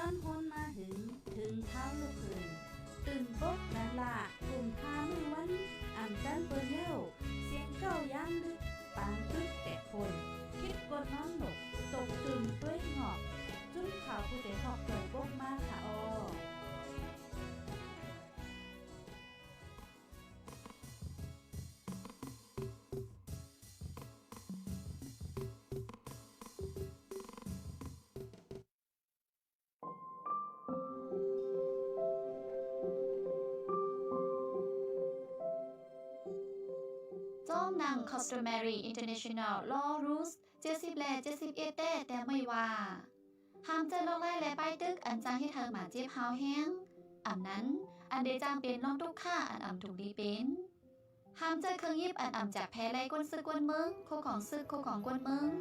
อนฮนมาถึงเท้าลูกหืนตื่นปกนั่นละกลุ่มพามือวันอ่ำจันเปิ้นเย้าเสียงเก้าย่างลึกปางตึกแต่คนคิดกดน้องหนกตกตื่นด้วยหงอกจุ้มข่าวผู้เด็กหอกเกิดปกมาค่ะออจ้อมนาง Customary International Law Rules 70และ71แต่ไม่ว่าห้ามเจอลอกไล่และป้ายตึกอันจ้างให้เธอหมาเจ็บเฮาแห้งอันนั้นอันเดจ้างเป็นน้องทุกค่าอันอ่ำถูกดีเป็นห้ามเจอเครื่องยิบอันอ่ำจากแพ้ไรก้นซึกก้นมึงโคของซึกโคของก้นมึง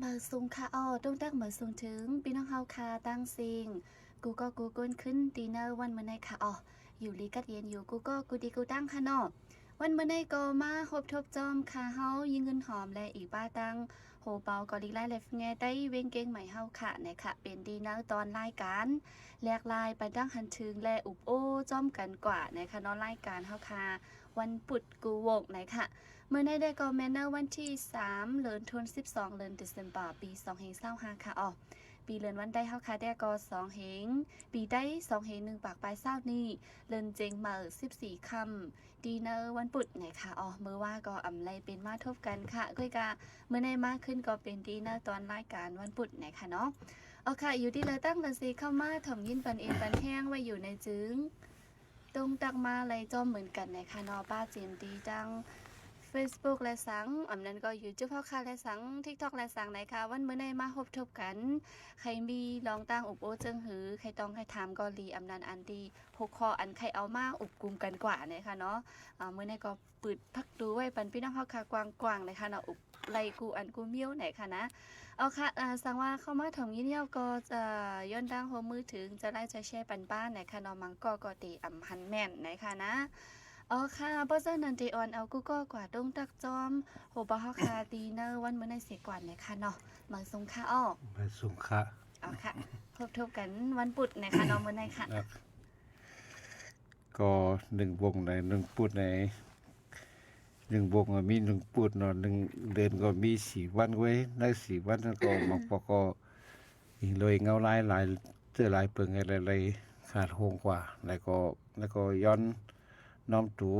มาสูงค่ะต้องตั้งมาสูงถึงพี่น้องเฮาค่ะตั้งซิงกูก็กูก้นขึ้นดีเนอร์วันมื้อในค่ะอยู่ลีกัดเย็นอยู่กูก็กูดีกูตั้งค่ะเนาะวันมื้อในก็มาฮบทบจอมค่ะเฮายิงเงินหอมและอีกป้าตั้งโหเปาก็ลีไล่และแงได้เว้งเก่งใหม่เฮาค่ะนะคะเป็นดีเนอร์ตอนรายการแลกลายไปตั้งหันถึงและอุบโอ้จอมกันกว่านะคะเนาะรายการเฮาค่ะวันปุดกูวงนะคะเมื่อได้ก็แมนเนอร์วันที่3เดือนธันวาคม12เดือนธันวาคมปี2525ค่ะปีเดือนวันได้เฮาค่ะได้ก็2เฮงปีได้2เฮง1ปากปลาย20นี้เดือนเจงมา14ค่ำดีเนอร์วันปุดนะคะมื้อว่าก็อำไลเป็นมาทบกันค่ะก้อยกะเมื่อได้มากขึ้นก็เป็นดีเนอร์ตอนรายการวันปุดนะคะเนาะค่ะอยู่ที่เลยตั้งกันสิเข้ามาถ่อมยินปันเอ็นปันแห้งไว้อยู่ในจึงตรงตักมาอะไรจอมเหมือนกันนะคะเนาะป้าเจมดีจังFacebook และสังนั้นก็อยู่จุ๊บพ่อค่ะและสัง TikTok และสังไหนค่ะวันมื้อในมาพบทบกันใครมีลองตั้งอุบโอเจิงหือใครต้องใครถามก็ลีนั้นอันดี6ข้ออันใครเอามาอุบกลุ่มกันกว่านะคะเนาะมื้อในก็เปิดพักดูไว้ปันพี่น้องเฮาค่ะกว้างๆนะคะเนาะอุบไล่กูอันกูมิ้วไหนค่ะนะค่ะสังว่าเข้ามาถึงยินยาวก็จะย้อนดังโฮมือถึงจะไล่จะแชร์ปันบ้านไหนค่ะเนาะมังก็ติหันแม่นไหนค่ะนะค่ะเพราะฉะนั้นตีออนเอากูก็กว่าดงตักจอมโหบ่เฮาค่ะดีเนอร์วันมื้อในเสียกว่านะคะเนาะมาส่งค่ะมาส่งค่ะค่ะพบทบกันวันพุธนะคะเนาะมื้อในค่ะก็1วงใน1ปุดใน1วงมี1ปุดเนาะ1เดือนก็มี4วันเว้ยใน4วันก็มักปก็อีเลยเงาหลายเจอหลายเปิงอะไรขาดโหงกว่าแล้วก็ย้อนน้อมตู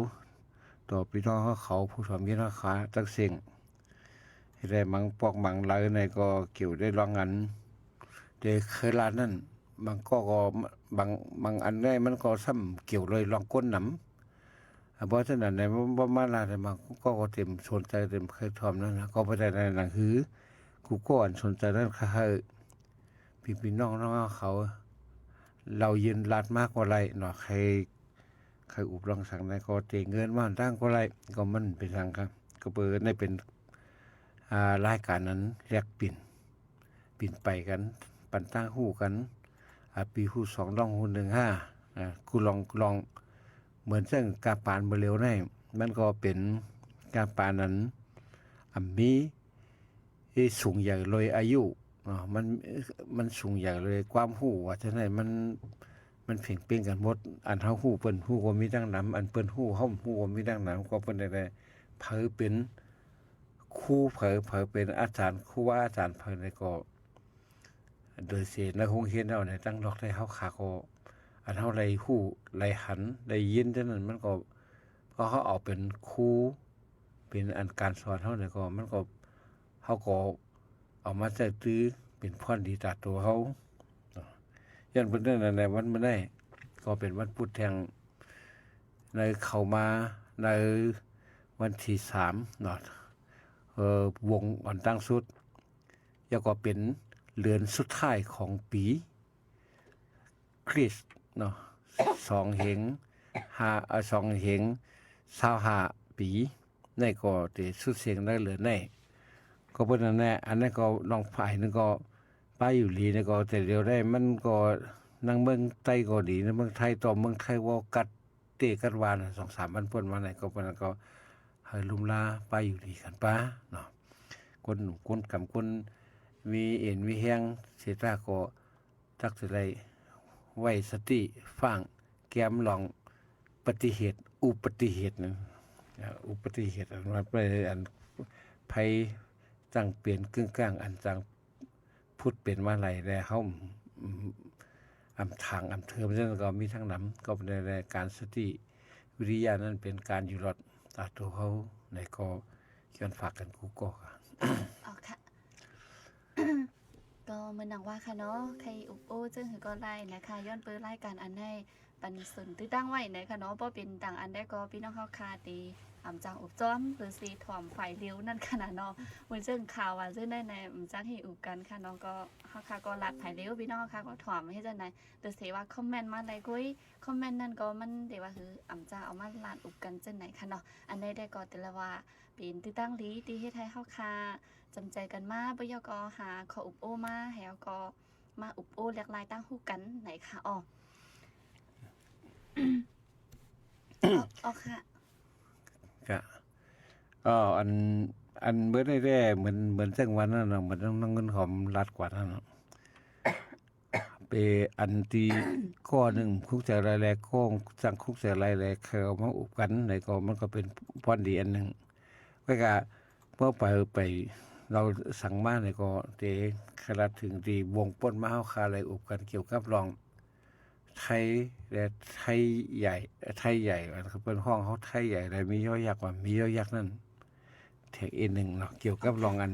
ต่อพี่น้องเขาผู้สมีราคาจักเสียงได้มังปอกมังหลายในก็เกี่ยวได้รองอันได้เคยลานั่นบางก็บางอันได้มันก็ซ้ำเกี่ยวเลยลองก้นหนำเพราะฉะนั้นในบ่มาลาได้มาก็เต็มสนใจเต็มเคยทอมนั่นนะก็บ่ได้ในหนังหือกูก็อันสนใจนั่นค่ะพี่น้องเขาเรายืนลาดมากกว่าไรเนาะใครอุบลองสั่งในก็เตเงินว่าตั้งก็ไรก็มันเป็นทางครับก็เปิดได้เป็นรายการนั้นแลกปิ่นไปกันปันตั้งหู้กันปีหู้2ลองหู้1 5กูลองเหมือนซึ่งกาปานเร็วได้มันก็เป็นกาปานนั้นมีสูงใหญ่เลยอายุมันสูงใหญ่เลยความหู้ว่าฉะนั้นมันเพ่งเป้งกันหมดอันเฮาฮู้เปิ้นฮู้ว่ามีดังนำอันเปิ้นฮู้เฮาฮู้ว่ามีดังนำก็เปิ้นได้เผยเป็นครูเผยเป็นอาจารย์ครูว่าอาจารย์เผยได้ก็โดยเสียในโรงเรียนเฮาเนี่ยตั้งดอกได้เฮาขาก็อันเฮาไล่ฮู้ไล่หันได้ยินจังนั้นมันก็เขาเอาเป็นครูเป็นอันการสอนเฮาเนี่ยก็มันก็เฮาก็เอามาใช้ตื้อเป็นพรดีตาตัวเฮายันเป็นเรื่องในวันมื้อนี้ก็เป็นวันพุธแทงในเข้ามาในวันที่3เนาะวงอ่อนตั้งสุดแล้วก็เป็นเดือนสุดท้ายของปีคริสต์เนาะ2เฮง 2เหง25ปีในก็ที่สุดเสียงได้เหลือในก็เพิ่นนั่นแหละอันนั้นก็น้องฝ่ายนึงก็ป้าอยู่ลีนี่ก็แต่เดียวได้มันก็นั่งเมืองไต้ก็ดีนะเมืองไทยต่อเมืองไทยว่ากัดเตะกัดวาน2-3วันเพิ่นมาไหนก็เพิ่นก็ให้ลุมลาป้าอยู่ดีกันป้าเนาะคนกำคนมีเอ็นมีแฮงเสียตาก็จักสิได้ไว้สติฟังแก้มลองปฏิเหตุอุบัติเหตุนั้นอุบัติเหตุอันว่าไปอันภัยตั้งเปลี่ยนกึ่งกลางอันจังพูดเป็นว่าไรแล้วเฮาทางเทอมนั้นก็มีทั้งนำก็ในการสติวิริยะนั้นเป็นการอยู่รอดตาตัวเขาในก็ย้อนฝากกันกูก็อ๋อค่ะ ก็เหมือนหนังว่าค่ะเนาะใครอุบโอ้จึงหือก็ไล่นะคะย้อนเปิดรายการอันให้ปันสนตื้อตั้งไว้นะคะเนาะเพราะเป็นต่างอันได้ก็พี่น้องเฮาคาตีจังอุบจ้อมหรือสีถ่อมไฟเลี้ยวนั่นขนาดเนาะเหมือนซึ่งข่าวว่าซึ่งได้ในจังให้อุบกันค่ะเนาะก็เฮาคาก็ลัดไฟเลี้ยวพี่น้องเฮาคาก็ถ่อมให้จังได๋แต่เสว่าคอมเมนต์มาได้กุ้ยคอมเมนต์นั่นก็มันได้ว่าคือจังเอามาลาดอุบกันจังไหนค่ะเนาะอันได้ก็แต่ละว่าเป็นตื้อตั้งลีที่เฮ็ดให้เฮาคาจำใจกันมาบ่ยก็หาขออุบโอมาแล้วก็มาอุบโอเรียกลายตั้งฮู้กันไหนค่ะอ๋ออ๋อค่ะก็อันเบิดได้เหมือนจังวันนั้นเนาะเหมือนน้องเงินหอมรัดกว่านั้นไปอันที่ข้อหนึ่งคุกแต่รายแรกข้องสั่งคุกแต่รายแรกเขามาอุบกันไหนก็มันก็เป็นพรดีอันหนึ่งก็เมื่อไปเราสั่งมาไหนก็เตะขนาดถึงที่วงป้นมาเฮาคาอะไรอุบกันเกี่ยวกับรองไทยและไทยใหญ่อันคือเป็นห้องเขาไทยใหญ่อะไรมีย่อยักษ์ว่ามีย่อยักษ์นั่นเทคหนึ่งเนาะเกี่ยวกับรองอัน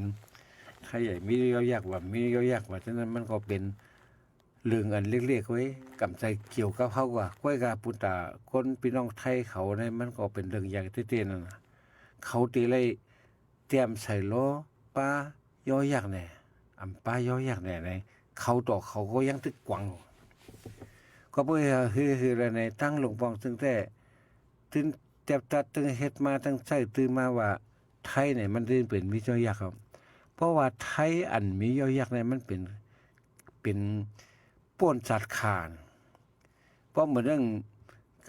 ไทยใหญ่มีย่อยักษ์ว่ามีย่อยักษ์ว่าฉะนั้นมันก็เป็นเรื่องอันเล็กๆไว้กำใจเกี่ยวกับเขาว่าก้อยกาปุตตาคนพี่น้องไทยเขาในมันก็เป็นเรื่องใหญ่เตี้ยๆนั่นน่ะเขาตีเลยเตรียมใส่ล้อป้าย่อยักษ์แน่ป้าย่อยักษ์แน่ในเขาต่อเขาก็ยังตึกกวังก็เพื่อคืออะไรในตั้งหลวงปองซึ่งแต่ตึงแจ็บตัดตึงเฮ็ดมาตั้งใจตื่นมาว่าไทยเนี่ยมันเป็นมีย่อยักษ์ครับเพราะว่าไทยอันมีย่อยักษ์เนี่ยมันเป็นป้นสัตว์ข่านเพราะเหมือนเรื่อง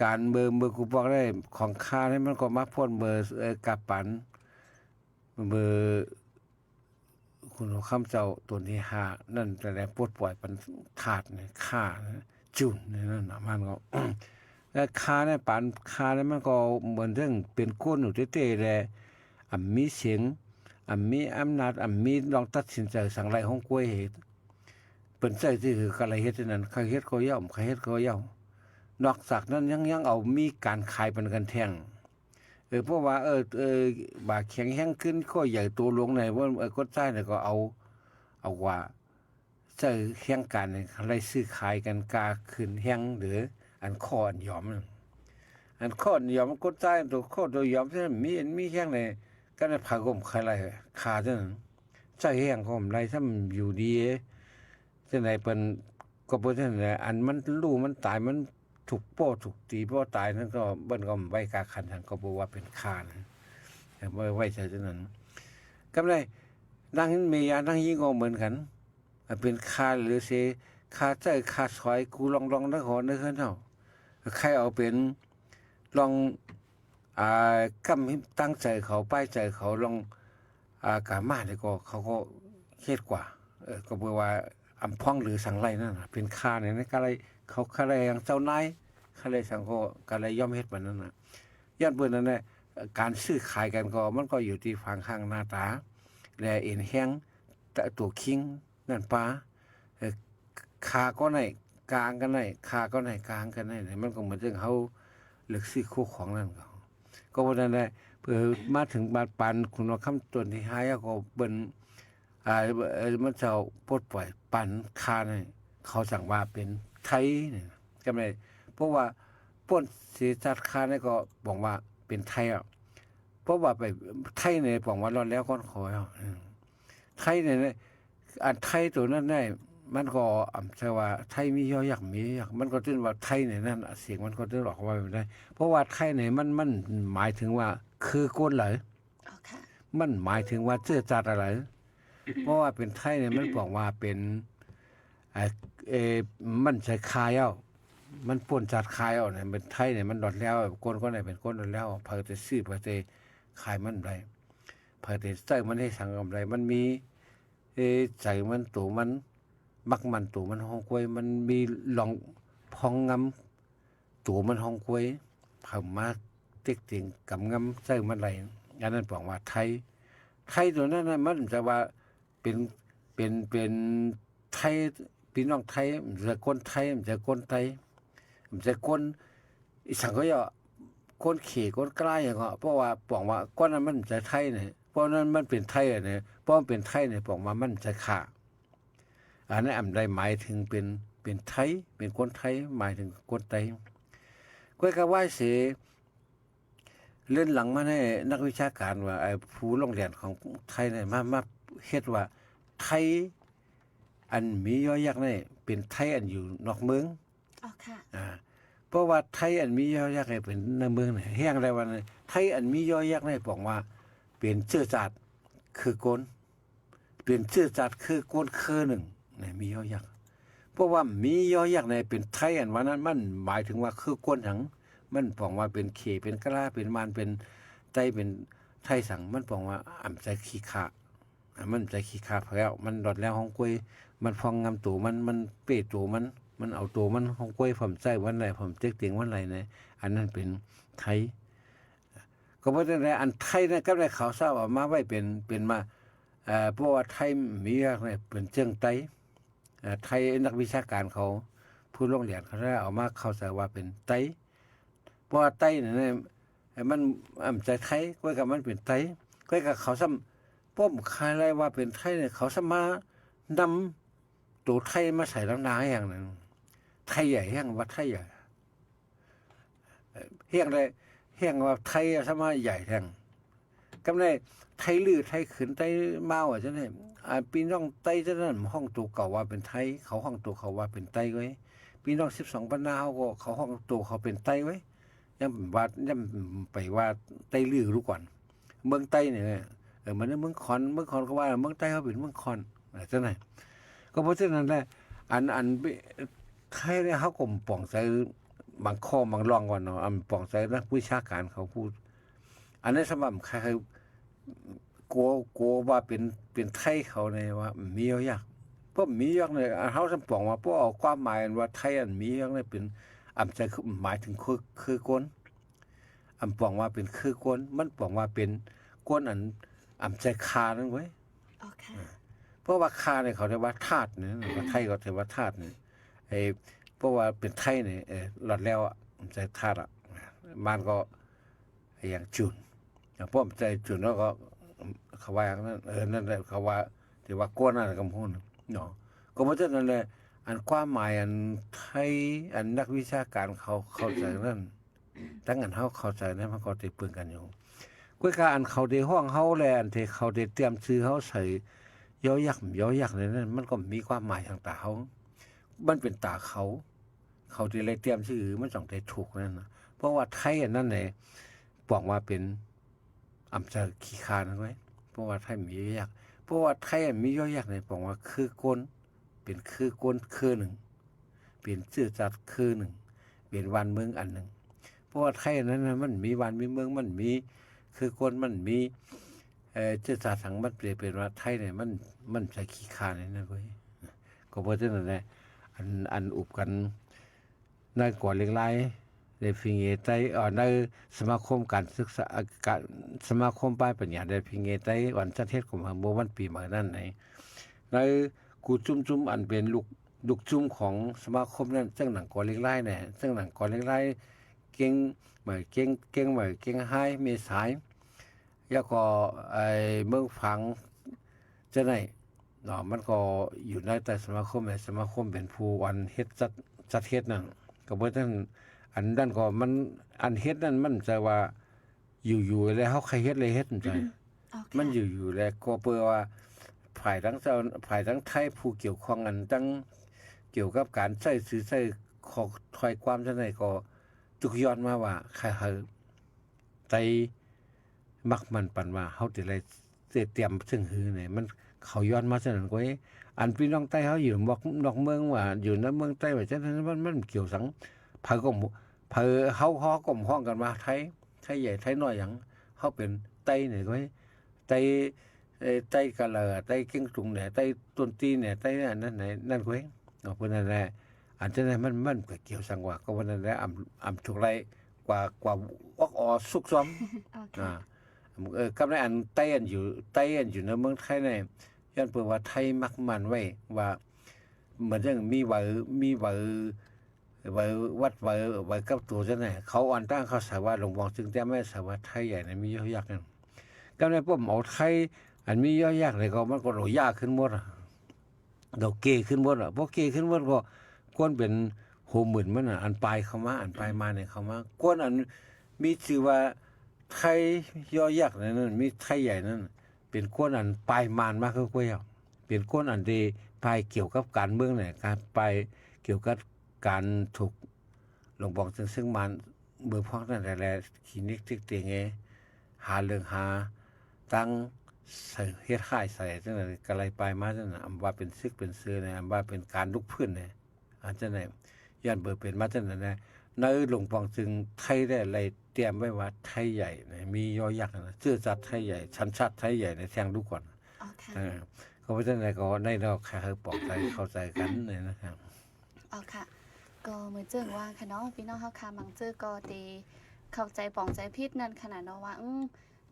การเบอร์กูบอกได้ของค่าเนี่ยมันก็มาพ่นเบอร์กาปันเบอร์คุณคำเจ้าตัวที่5นั่นแต่ปลดปล่อยปันถาดเนี่ยค่าจุนนี่นั่นน่ะมันก็แล้วค่าเนี่ยปันค่าเนี่ยมันก็เหมือนเรื่องเป็นก้นอยู่เต้ๆแลมีเสียงมีอำนาจมีลองตัดสินใจสั่งไรของกล้วยเหตุเป็นใจที่คือกะไรเฮ็ดนั้นใครเฮ็ดก็ย่อมใครเฮ็ดก็ย่อมนอกจากนั้นยังเอามีการขายเป็นกันแท่งเพราะว่าบาแข็งแห้งขึ้นก็ใหญ่ตัวลงในว่าคนใต้เนี่ยก็เอาว่าใช้แห่งการอะไรซื้อขายกันกาขึ้นแห้งหรืออันข้ออันยอมอันข้ออันยอมคนใต้ตัวข้อตัวยอมมีแห้งในก็ได้พากมใครไรขาจังใช้แห้งก็ไรถ้ามันอยู่ดีจังได๋เปิ้นก็บ่ทันได้อันมันรู้มันตายมันถูกโป้ถูกตีเพราะตายนั้นก็เบิ่นก็ไว้กาคันทันก็บ่ว่าเป็นคานะแต่บ่ไว้ใช่จังนั้นกำไรดังนั้นมีอันดังยิ่งก็เหมือนกันเป็นคาหรือเสคาใจคาซอยกูลองนครนึกเนาะใครเอาเป็นลองกำตั้งใจเขาป้ายใจเขาลองกามานี่ก็เขาก็เฮ็ดกว่าก็บ่ว่าพ่องหรือสังไรนั่นน่ะเป็นค่าเนี่ยนะก็เลยเขาค่าแรงเจ้านายค่าแรงสังก็เลยย่อมเฮ็ดแบบนั้นน่ะย้อนเปิ้นนั่นแหละการซื้อขายกันก็มันก็อยู่ที่ฝั่งข้างหน้าตาและเอ็นแห้งตัวคิงนั่นปลาขาก็ไหนกลางกันไหนขาก็ไหนกลางกันไหนมันก็เหมือนเรื่องเฮาเลือกซื้อคู่ของนั่นก็เพราะนั้นแหละเพื่อมาถึงบาดปันคุณว่าคำต้นที่5ก็เบิ่นมันจะปลดปล่อยปันคาเนี่ยเขาสั่งว่าเป็นไทยเนี่ยจำได้เพราะว่าป้นศีรษะคาเนี่ยก็บอกว่าเป็นไทยเพราะว่าไปไทยเนี่ยบอกว่าร้อนแล้วก้อนคอยไทยเนี่ยอันไทยตัวนั้นได้ มันก็ใช่ว่าไทยมียอยักษ์มียักษ์มันก็ตื่นว่าไทยเนี่ยนั่นเสียงมันก็ตื่นออกว่าไม่ได้เพราะว่าไทยเนี่ยมันหมายถึงว่าคือก้นไหล อ๋อค่ะ มันหมายถึงว่าเจื้อจัดอะไร เพราะว่าเป็นไทยเนี่ยมันบอกว่าเป็นเออเออมันใช้คายเอามันป่นจัดคายเอาเนี่ยเป็นไทยเนี่ยมันดอดแล้วคนก็ไหนเป็นคนดอดแล้วเพื่อจะซื้อเพื่อจะขายมันได้เพื่อจะใส่มันให้สังกำไรมันมีใจมันตัวมันมักมันตัวมันห้องกล้วยมันมีหลองพองงำตัวมันห้องกล้วยเพิ่มมาติ๊กติ่งกำงำใส่มันไรอันนั้นบอกว่าไทยตัวนั้นน่ะมันจะว่าเป็นไทยพี่น้องไทยมันจะคนไทยมันจะคนไทยมันจะคนอีสังก็ย่อคนเขคนใกล้อย่างเงี้ยเพราะว่าบอกว่าก้อนนั้นมันจะไทยเนี่ยเพราะนั้นมันเป็นไทยเนี่ยเพราะมันเป็นไทยเนี่ยบอกว่ามันจะขาอันนั้นได้หมายถึงเป็นไทยเป็นคนไทยหมายถึงคนไทยก็ก็ว่าเสเล่นหลังมาให้นักวิชาการว่าไอ้ผู้โรงเรียนของไทยเนี่ยมาเฮ็ดว่าไทยอันมียอยักษ์นี่เป็นไทยอันอยู่นอกเมือง อ๋อค่ะ เพราะว่าไทยอันมียอยักษ์นี่เป็นในเมืองนี่แห้งได้ว่าไทยอันมียอยักษ์นี่บอกว่าเป็นเชื้อจัดคือโกนเป็นเชื้อจัดคือโกนคือหนึ่งนี่มียอยักษ์เพราะว่ามียอยักษ์นี่เป็นไทยอันว่านั้นมันหมายถึงว่าคือโกนหังมันบอกว่าเป็นเขเป็นกะลาเป็นมานเป็นไตเป็นไทยสังมันบอกว่าอ่ำใจขี้ขามันใจขี้ขาแล้วมันดอดแล้วห้องกล้วยมันพองงำตัวมันเป้ตัวมันเอาตัวมันห้องกล้วยผมใจวันไหนผมเจ๊กเตียงวันไหนเนี่ยอันนั้นเป็นไทยก็เพราะฉะนั้นอันไทยเนี่ยก็ได้ข่าวทราบว่ามาไว้เป็นมาเพราะว่าไทยมีเนี่ยเป็นเจิงไตไทยนักวิชาการเขาผู้โรงเรียนเขาได้เอามาเข้าใจว่าเป็นไตเพราะว่าไตเนี่ยมันใจไทยก็กับมันเป็นไตก็กับเขาซ้ำป้อมคายไรว่าเป็นไทยเนี่ยเขาซ้ำมานำตัวไทยมาใส่ล้างนาอย่างนั้นไทยใหญ่แห้งว่าไทยใหญ่เฮียงเลยเฮียงว่าไทยซ้ำมาใหญ่แทงกำไรไทยลือไทยขืนไทยเมาอ่ะใช่ไหมพี่น้องไตจะนั่นห้องตัวเก่าว่าเป็นไทยเขาห้องตัวเขาว่าเป็นไตไว้พี่น้อง12บรรณาเขาห้องตัวเขาเป็นไตไว้ยังว่ายังไปว่าไตลือรู้ก่อนเมืองไตเนี่ยมันเมืองคอนเขาว่าเมืองไตเขาเป็นเมืองคอนอะไรจังไหนก็เพราะฉะนั้นแหละอันไทยเนี่ยเขากลมป่องใจบางข้อบางร่องก่อนเนาะอันป่องใจนักวิชาการเขาพูดอันนี้สำหรับใครกลัวว่าเป็นไทยเขาเนี่ยว่ามียากเพราะมียากเนี่ยเขาสมปองว่าเพราะเอาความหมายว่าไทยอันมียากเนี่ยเป็นอ่ำใจหมายถึงคือก้นอ่ำปองว่าเป็นคือก้นมันปองว่าเป็นก้นอันอ่ำใจคานั่นไว้ อ๋อค่ะ เพราะว่าคาเนี่ยเขาเรียกว่าธาตุเนี่ยว่าไทยก็เรียกว่าธาตุเนี่ยเพราะว่าเป็นไทยเนี่ยหลอดแล้วอ่ะใจธาตุอ่ะมันก็อย่างจุนอย่างพวกใจจุนแล้วก็เขาว่าอย่างนั้นนั่นแหละเขาว่าที่ว่าก้นนั่นก็พูดเนาะก็เพราะฉะนั้นเลยอันความหมายอันไทยอันนักวิชาการเขาเข้าใจนั่นตั้งอันเขาเข้าใจนั้นมันก็ติดปืนกันอยู่กุ้ยกาอันเขาได้ห้องเขาแลอันที่เขาได้เตรียมซื้อเขาใส่ยอยักษ์เลยนั่นมันก็มีความหมายทางตาเขามันเป็นตาเขาที่เลยเตรียมซื้อมันต้องได้ถูกนั่นนะเพราะว่าไทยอันนั้นเนี่ยบอกว่าเป็นอำเภอขี้คานั่นไว้เพราะว่าไทยมียอยักษ์เพราะว่าไทยมียอยักษ์เนี่ยบอกว่าคือก้นเป็นคือก้นคือหนึ่งเป็นชื่อจัดคือหนึ่งเป็นวันเมืองอันหนึ่งเพราะว่าไทยนั้นนะมันมีวันมีเมืองมันมีคือก้นมันมีเจ้าสาสังมันเปลี่ยนเป็นว่าไทยเนี่ยมันใช้ขี้คาเนี่ยนะเว้ยก็เพราะฉะนั้นแหละอันอุบกันในก่อนเล็กไล่ได้พิงเอไตในสมาคมการศึกษาการสมาคมป้ายปัญญาได้พิงเอไตวันจัดเทศของเมื่อวันปีใหม่นั่นไหนในกูจุ่มอันเป็นลูกจุ่มของสมาคมนั้นซึ่งหนังก่อนเล็กไล่เนี่ยซึ่งหนังก่อนเล็กไล่เก่งเหมือนเก่งให้เมษายแล้วก็เมืองฝังจะไหนเนาะมันก็อยู่ในแต่สมาคมเป็นผู้วันเฮ็ดจัดเฮ็ดนั่นก็เพราะฉะนั้นอันนั้นก็มันอันเฮ็ดนั่นมันจะว่าอยู่แล้วเฮาใครเฮ็ดเลยเฮ็ดใจมันอยู่แล้วก็เพื่อว่า ฝ่ายทั้งเจ้าฝ่ายทั้งไทยผู้เกี่ยวข้องกันทั้งเกี่ยวกับการใช้สื่อใช้ของถอยความจังได๋ก็ตุกย้อนมาว่าใครเฮาใจมักมันปันว่าเฮาสิได้เตรียมซึ่งหือนี่มันเขาย้อนมาจังนั้นก็อันพี่น้องใต้เฮาอยู่นอกเมืองว่าอยู่ในเมืองใต้ว่าจังนั้นมันเกี่ยวสังเผาก็เผาเฮาฮ้อก็ฮ้องกันมาไทยใหญ่ไทยน้อยหยังเฮาเป็นไต้นี่ก็ไต้กะเลอไต้เก่งตุงเนี่ยไต้ต้นตีเนี่ยไต้นั่นไหนนั่นก็เพิ่นนั่นแหละอันจังนั้นมันก็เกี่ยวสังว่าก็ว่านั่นแหละอำทุกไรกว่าออสุกซ้อม โอเค กำในอันใต้อันอยู่ในเมืองไทยเนี่ยย้อนเปิดว่าไทยมักมันไว้ว่าเหมือนจังมีวัดกับตัวจังได๋เขาอ่อนตั้งเขาสาว่าหลวงพ่อจึงแต่ไม่สาว่าไทยใหญ่เนี่ยมีย่อยักษ์นั่นกำในพวกเอาไทยอันมีย่อยักษ์นี่ก็มันก็โหยากขึ้นหมดดอกเกขึ้นหมดพวกเกขึ้นหมดก็ควรเป็นโหมื่นมันอันปลายเข้ามาอันปลายมาเนี่ยเข้ามาควรอันมีชื่อว่าไทยย่อยักษ์นั่นมีไทยใหญ่นั่นเป็นคนอันปลายมานมากคือกว่าเป็นคนอันที่ปลายเกี่ยวกับการเมืองเนี่ยการปลายเกี่ยวกับการถูกหลวงบอกซึ่งมันเบอร์พอกนั่นแหละคลินิกติ๊กเตียงหาเรื่องหาตั้งเฮ็ดค่ายใส่จังได๋ก็เลยปลายมาจังนั้นอำว่าเป็นซึกเป็นเสือเนี่ยอำว่าเป็นการลุกพื้นเนี่ยอาจจะไหนย้อนเบอร์เป็นมาจังนั้นนะในหลวงปองจึงไทยได้เลยเตรียมไว้ว่าไทยใหญ่มียอยักษ์นะชื่อจัดไทยใหญ่ชั้นชาติไทยใหญ่ในแทงดูก่อน โอเค ก็เพราะฉะนั้นก็ในเราแค่ปลอกใจเข้าใจกันเลยนะครับ เอาค่ะก็เหมือนเจิงว่าค่ะเนาะพี่น้องเฮาค่ะมังเจอก็ตีเข้าใจปองใจผิดนั่นขนาดเนาะว่า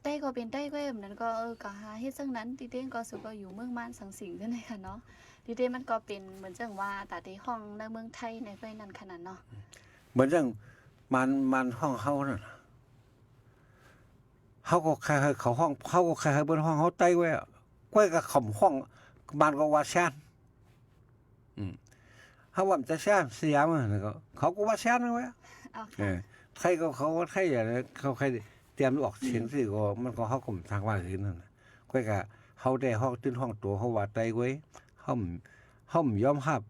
ได้ก็เป็นได้ก็แบบนั้นก็ก็หาเฮ็ดจังนั้นติเด้งก็สุก็อยู่เมืองม่านสังสิงจังได๋ค่ะเนาะติเด้มันก็เป็นเหมือนเจิงว่าตาที่ห้องในเมืองไทยในก้อยนั่นขนาดเนาะ เหมือนจังมันห้องเฮานั่นเฮาก็แค่เขาห้องเฮาก็แค่บนห้องเฮาใต้ไว้ก้อยก็ขำห้องบ้านก็ว่าแซนเฮาว่ามันจะแซนสยามนั่นก็เขาก็ว่าแซนไว้ เอา เอ ค่ะ อไทยก็เขาไทยอย่างนั้นเขาใครเตรียมออกเสียงสิก็มันก็เฮากลุ่มทางว่าอื่นนั่นน่ะก้อยก็เฮาได้ห้องตื้นห้องตัวเฮาว่าใต้ไว้เฮายอมรับ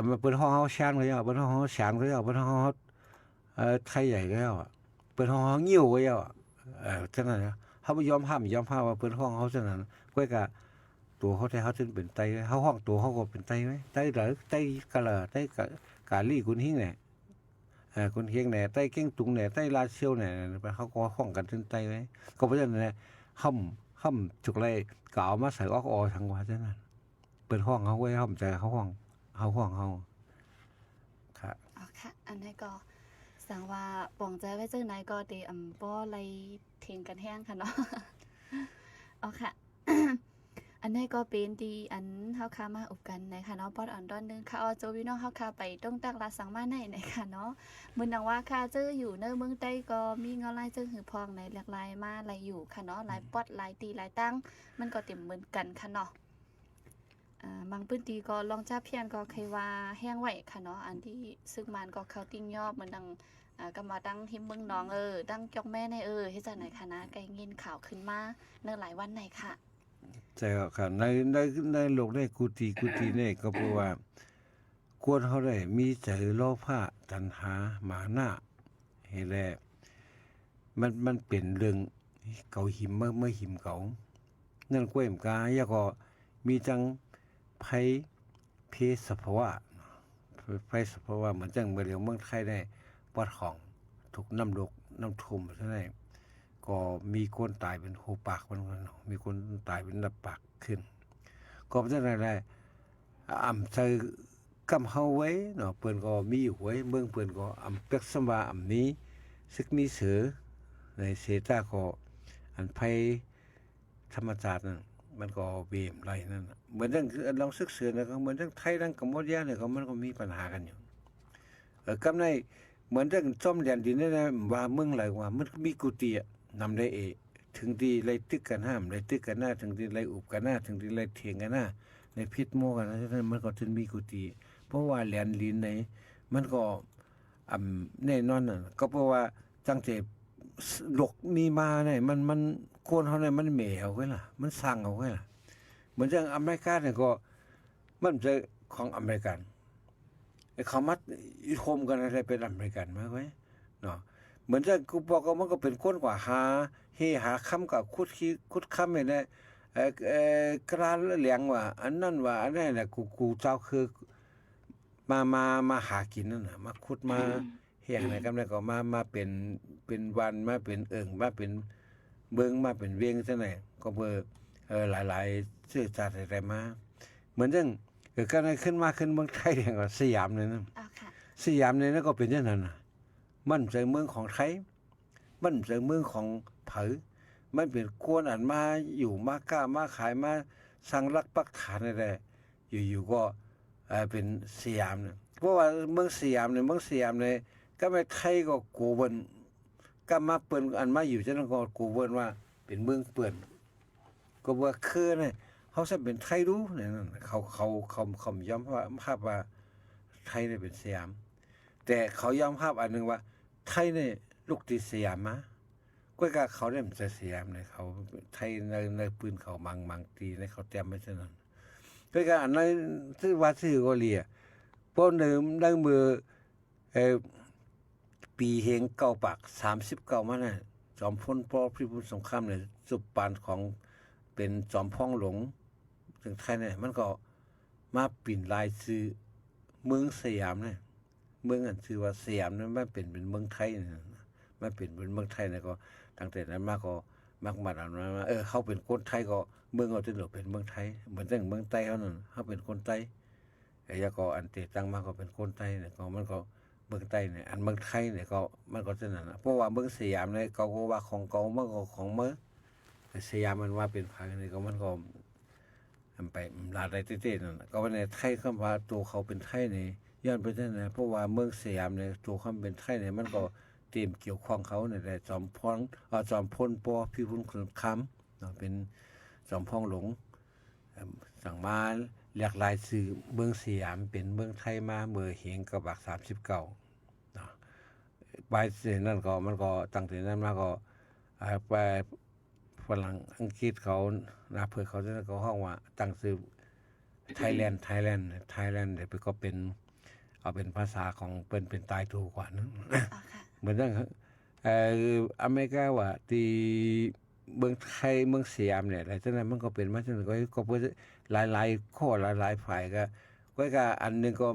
มันเป็นห้องเฮาแซนก็แล้วเป็นห้องเฮาแซนก็แล้วเป็นห้องเฮาไทยใหญ่ก็แล้วเป็นห้องเฮางิ้วก็แล้วจังนั้นนะเฮาบ่ยอมรับว่าเป็นห้องเฮาจังนั้นก้อยก็ตัวเขาไทยเฮาถึงเป็นไตเฮาห้องตัวเฮาก็เป็นไตไว้ไตเหรอไตกะละไตกาลี่กุนหิงเนี่ยคนเฮียงเนี่ยไต้เก้งตุงเนี่ยไต้ลาเซียวเนี่ยเขาก็ห้องกันจนไต้ไว้ก็เพราะฉะนั้นเนี่ยห้ำจุกไรก็เอามาใส่ออกทางว่าฉะนั้นเปิดห้องเขาไว้ห้ำใจเขาห้องเขาค่ะ เอาค่ะอันนี้ก็สั่งว่าปองใจไว้จังไหนก็ตีบ่ไล่เถียงกันแห้งค่ะเนาะ เอาค่ะ อันนี้ก็เป็นดีอันเฮาค่ะมาอุบกันนะคะเนาะปอดอ่อนดอนนึงค่ะโจพี่น้องเฮาค่ะไปต้องตักลาสังมาในนะคะเนาะมื้อนังว่าค่ะเจออยู่ในเมืองใต้ก็มีเงาลายเจอหือพองในหลากหลายมาหลายอยู่ค่ะเนาะหลายปอดหลายตีหลายตั้งมันก็เต็มเหมือนกันค่ะเนาะบางพื้นที่ก็ลองจับเพียนก็เคยว่าแห้งไว้ค่ะเนาะอันที่ซึ่งมันก็เข้าติ้งยอบเหมือนดังก็มาตั้งหิมเมืองน้องตั้งจอกแม่ในเฮ็ดจังไหนค่ะนะไกยินข่าวขึ้นมาในหลายวันไหนค่ะใช่ครับในโลกในกุฏิเนี่ยก็เพราะว่าควรเขาได้มีใจโลภะตัณหามานะเฮ็ดแลมันเป็นเรื่องเก่าหิมเมื่อหิมเก่านั่นกล้วยมกายก็มีจังเพศภาวะเหมือนจังเมื่อเดียวเมืองไทยได้ปอดของถูกน้ำท่วมเท่านั้นก็มีคนตายเป็นโหปากมันมีคนตายเป็นนับปากขึ้นก็เพราะฉะนั้นแหละใส่กำเฮาไว้เนาะเปิ้นก็มีหวยเมืองเปิ้นก็เป็กสมว่านี้ซึกมีเสือในเสตาก็อันภัยธรรมชาตินั่นมันก็เวมไรนั่นเหมือนเรื่องลองศึกษาเนี่ยก็เหมือนเรื่องไทยเรื่องกัมพูชาเนี่ยก็มันก็มีปัญหากันอยู่กำในเหมือนเรื่องซ่อมแดนดินนี่นะว่าเมืองไรว่ามันมีกุฏินำได้ถึงที่ไรตึกกันห้ามไรตึกกันหน้าถึงที่ไรอุบกันหน้าถึงที่ไรเถียงกันหน้าในพิษโมกันนะฉะนั้นมันก็ถึงมีกุฏิเพราะว่าแหลนลิ้นในมันก็แน่นอนน่ะก็เพราะว่าจังเจ็บหลกมีมาเนี่ยมันโคนเขาเนี่ยมันเหม่เอาไว้ล่ะมันสั่งเอาไว้ล่ะ เหมือนอย่างอเมริกาเนี่ยก็มันจะของอเมริกันไอ้เขามัดอีโคมกันอะไรเป็นอเมริกันมากไหมเนาะเหมือนจะกูบอกว่ามันก็เป็นคนกว่าหาหาคำกับคุดคำเนี่ยกระเหลียงว่าอันนั้นว่าอันนี้แหละกูเจ้าคือมาหากินนั่นน่ะมาขุดมาเฮียงไหนกันแล้วก็มาเป็นวันมาเป็นมาเป็นเบิงมาเป็นเวียงซะไหนก็เบอร์หลายๆชื่อจัดอะไรมาเหมือนจังก็ได้ขึ้นเมืองไทยอย่างว่าสยามเนี่ยนะ ค่ะ สยามเนี่ยนะก็เป็นอย่างนั้นน่ะมันใจเมืองของไทยมันใจเมืองของเผอมันเป็นกวนอันมาอยู่มากล้ามาขายมาสร้างรักปักฐานอะไรอยู่ๆก็เป็นสยามเนี่ยเพราะว่าเมืองสยามเนี่ยก็ไม่ไทยก็กูเวินก็มาเปิ้นอันมาอยู่จังนั้นก็กูเวินว่าเป็นเมืองเปิ้นก็ว่าคือเนี่ยเขาจะเป็นไทยรู้เนี่ยนั่นเขายอมภาพว่าไทยเนี่ยเป็นสยามแต่เขายอมภาพอันนึงว่าไทยเนี่ยลูกติดสยามมาก็เขาได้มันจะสยามเนี่ยเขาไทยในปืนเขามังตีในเขาเตรียมไว้ซะนั่นก็อันนั้นที่ว่าชื่อก็เรียเพราะในมือปีเฮงเก้าปาก39มาน่ะจอมพลปพิบูลสงครามเนี่ยสุปานของเป็นจอมพ่องหลงถึงไทยเนี่ยมันก็มาปิ่นลายชื่อเมืองสยามเนี่ยเมืองอันชื่อว่าสยามนั้นมันเป็นเมืองไทยเนี่ยมันเป็นเมืองไทยเนี่ยก็ตั้งแต่นั้นมาก็มักมาอันมาเขาเป็นคนไทยก็เมืองเขาจะเป็นเมืองไทยเหมือนจังเมืองใต้เขานั่นเขาเป็นคนใต้ไอ้ยาก็อันเตตั้งมาก็เป็นคนใต้เนี่ยก็มันก็เมืองใต้เนี่ยอันเมืองไทยเนี่ยก็มันก็จะนั่นนะเพราะว่าเมืองสยามเนี่ยเขาก็ว่าของเก่ามันก็ของเมืองสยามมันว่าเป็นภาคนี่ก็มันก็ไปลาได้เต้ๆนั่นก็ว่าในไทยคำว่าตัวเขาเป็นไทยนี่ย้อนไปนั่นนะเพราะว่าเมืองสยามเนี่ยตัวเขาเป็นไทยเนี่ยมันก็เตรียมเกี่ยวข้องเขาเนี่ยแหละจอมพลปพิบูลสงครามเนาะเป็นจอมพ่องหลงสั่งมาหลากหลายสื่อเมืองสยามเป็นเมืองไทยมาเมื่อเฮงกระบัก39เนาะไปเสนั่นก็มันก็ตั้งแต่นั้นมาก็ไปฝรั่งอังกฤษเขานะเพื่อเขาจะก็ห้องว่าตั้งชื่อไทยแลนด์เดี๋ยวก็เป็นเอาเป็นภาษาของเป็นตายถูกกว่านั้นเหมือนกันอเมริกาว่าที่เมืองไทยเมืองสยามเนี่ยอะไรฉะนั้นมันก็เป็นมาฉะนั้นก็เพื่อหลายข้อหลายฝ่ายก็อันนึงก็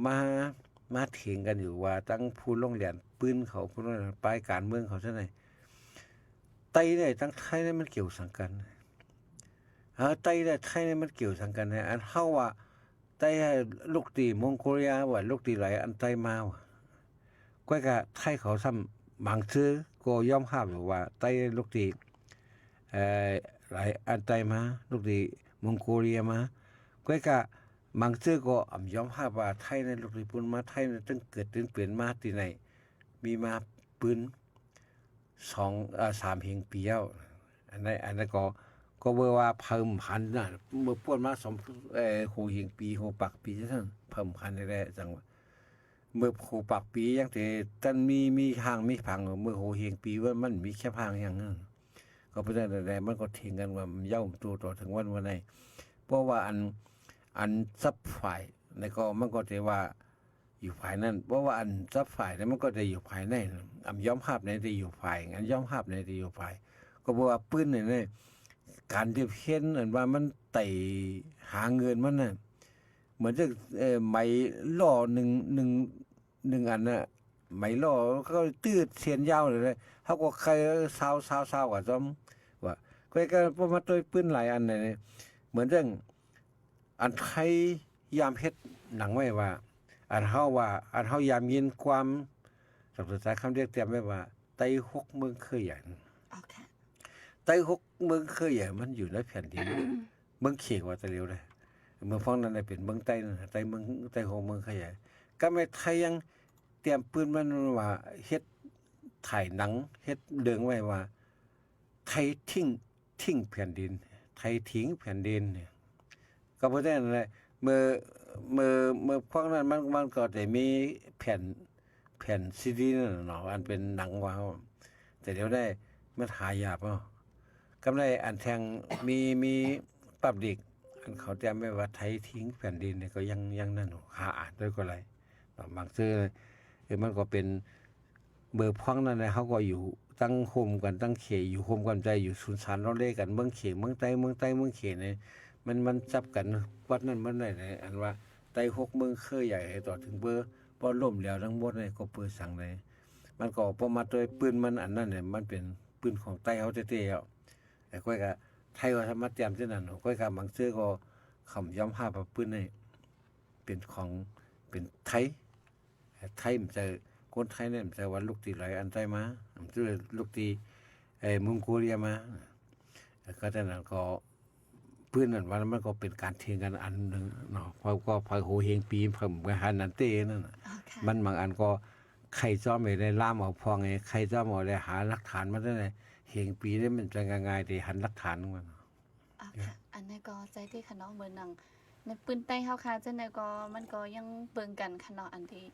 มาเถียงกันอยู่ว่าตั้งผู้ลงเรียนปืนเขาผู้ลงเรียนปลายการเมืองเขาซะไหนไต้เนี่ยตั้งไทยเนี่ยมันเกี่ยวสังกันไต้เนี่ยไทยเนี่ยมันเกี่ยวสังกันเนี่ยอันเฮาว่าไต้ลูกตีมองโกเลียว่าลูกตีไหลอันไต้มาว่ะก็ไทยเขาซ้ำบางชื่อก็ยอมรับว่าไต้ลูกตีหลายอันไต้มาลูกตีมองโกเลียมาก็บางชื่อก็ยอมรับว่าไทยในลูกตีปุ่นมาไทยตั้งเกิดถึงเปลี่ยนมาที่ไหนมีมาปืน3 เฮงปีแล้วอันนั้นก็เบอร์ว่าเพิ่มพันน่ะเมื่อป่วนมาโหเฮงปีโหปักปีซั่นเพิ่มพันได้จังว่าเมื่อโหปักปียังแต่ตันมีทางมีพังเมื่อโหเฮงปีว่ามันมีแค่พังอย่างนั้นก็เพราะฉะนั้นมันก็เถียงกันว่ามันย่อมตัวต่อถึงวันไหนเพราะว่าอันซับฝ่ายในก็มันก็จะว่าอยู่ภายนั้นเพราะว่าอันซับฝ่ายนั้นมันก็จะอยู่ภายในย้อมภาพในจะอยู่ฝ่ายอันย้อมภาพในจะอยู่ฝ่ายก็บอกว่าปืนเนี่ยการที่เห็นอันว่ามันไต่หาเงินมันน่ะเหมือนจะไม้ล่อหนึ่งอันน่ะไม้ล่อก็ตืดเสียนยาวเลยเขาก็ใครซาวกว่าซ้อมว่าก็พอมาตัวปืนหลายอันเนี่ยเหมือนจังอันไทยยามเฮ็ดหนังไว้ว่าอันเฮายามยินความสับสนคำเรียกเตรียมไว้ว่าไต้ฮกเมืองเคยใหญ่ไต้ฮกเมืองเคยใหญ่มันอยู่ในแผ่นดินเมืองเขียกว่าตะเลียวเลยเมืองฟ้องนั้นได้เป็นเมืองใต้นั่นไต้ฮกเมืองเคยใหญ่ก็ไม่ไทยยังเตรียมปืนมันว่าเฮ็ดถ่ายหนังเฮ็ดเดิงไว้ว่าไทยทิ้งแผ่นดินไทยทิ้งแผ่นดินเนี่ยก็เพราะฉะนั้นแหละเมื่อพวกนั้นมันก็จะมีแผ่นซีดีนั่นเนาะอันเป็นหนังว่าแต่เดี๋ยวได้มันหายากเนาะกำไรอันแทงมีปับดิก เขาแต้มไม่ว่าไทยทิ้งแผ่นดินเนี่ยก็ยังนั่นหาอ่านด้วยก็ไรบางซื่อมันก็เป็นเบอร์พ้องนั่นแหละเขาก็อยู่ตั้งโฮมกันตั้งเขยอยู่โฮมกันใจอยู่สุนทรเราเล่กันเมืองเขเมืองใต้เมืองเขเนี่ยมันจับกันวัดนั้นมันได้ไหนอันว่าไต้6เมืองเคยใหญ่ต่อถึงเบอร์พอล่มแล้วทั้งหมดเนี่ยก็เปิดสั่งเลยมันก็ประมาณด้วยปืนมันอันนั้นเนี่ยมันเป็นปืนของไต้เขาเต้ๆแต่ก้อยก็ไทยก็ทำมาเตรียมที่นั่นก้อยก็บางซื่อก็คำย้ำภาพว่าปืนนี่เป็นของเป็นไทยมันจะคนไทยเนี่ยมันจะว่าลูกตีไหลอันไทยมามันจะลูกตีมองโกเลียมาก็แต่นั้นก็ปืนนั่นว่ามันก็เป็นการเทียงกันอันนึงเนาะเพราะก็พอโหเฮงปีผมก็หันนั่นเต้นั่นน่ะมันบางอันก็ใครจ้อมไม่ได้ล่ามเอาพอไงใครจ้อมเอาได้หาหลักฐานมาได้เลยเฮงปีได้มันจะง่ายๆแต่หันหลักฐานมันค่ะอันนี้ก็ใจที่ขนมเบอร์นังในปืนไต้เฮาค่ะจังได๋ก็มันก็ยังเบิ่งกันขนาดอันที่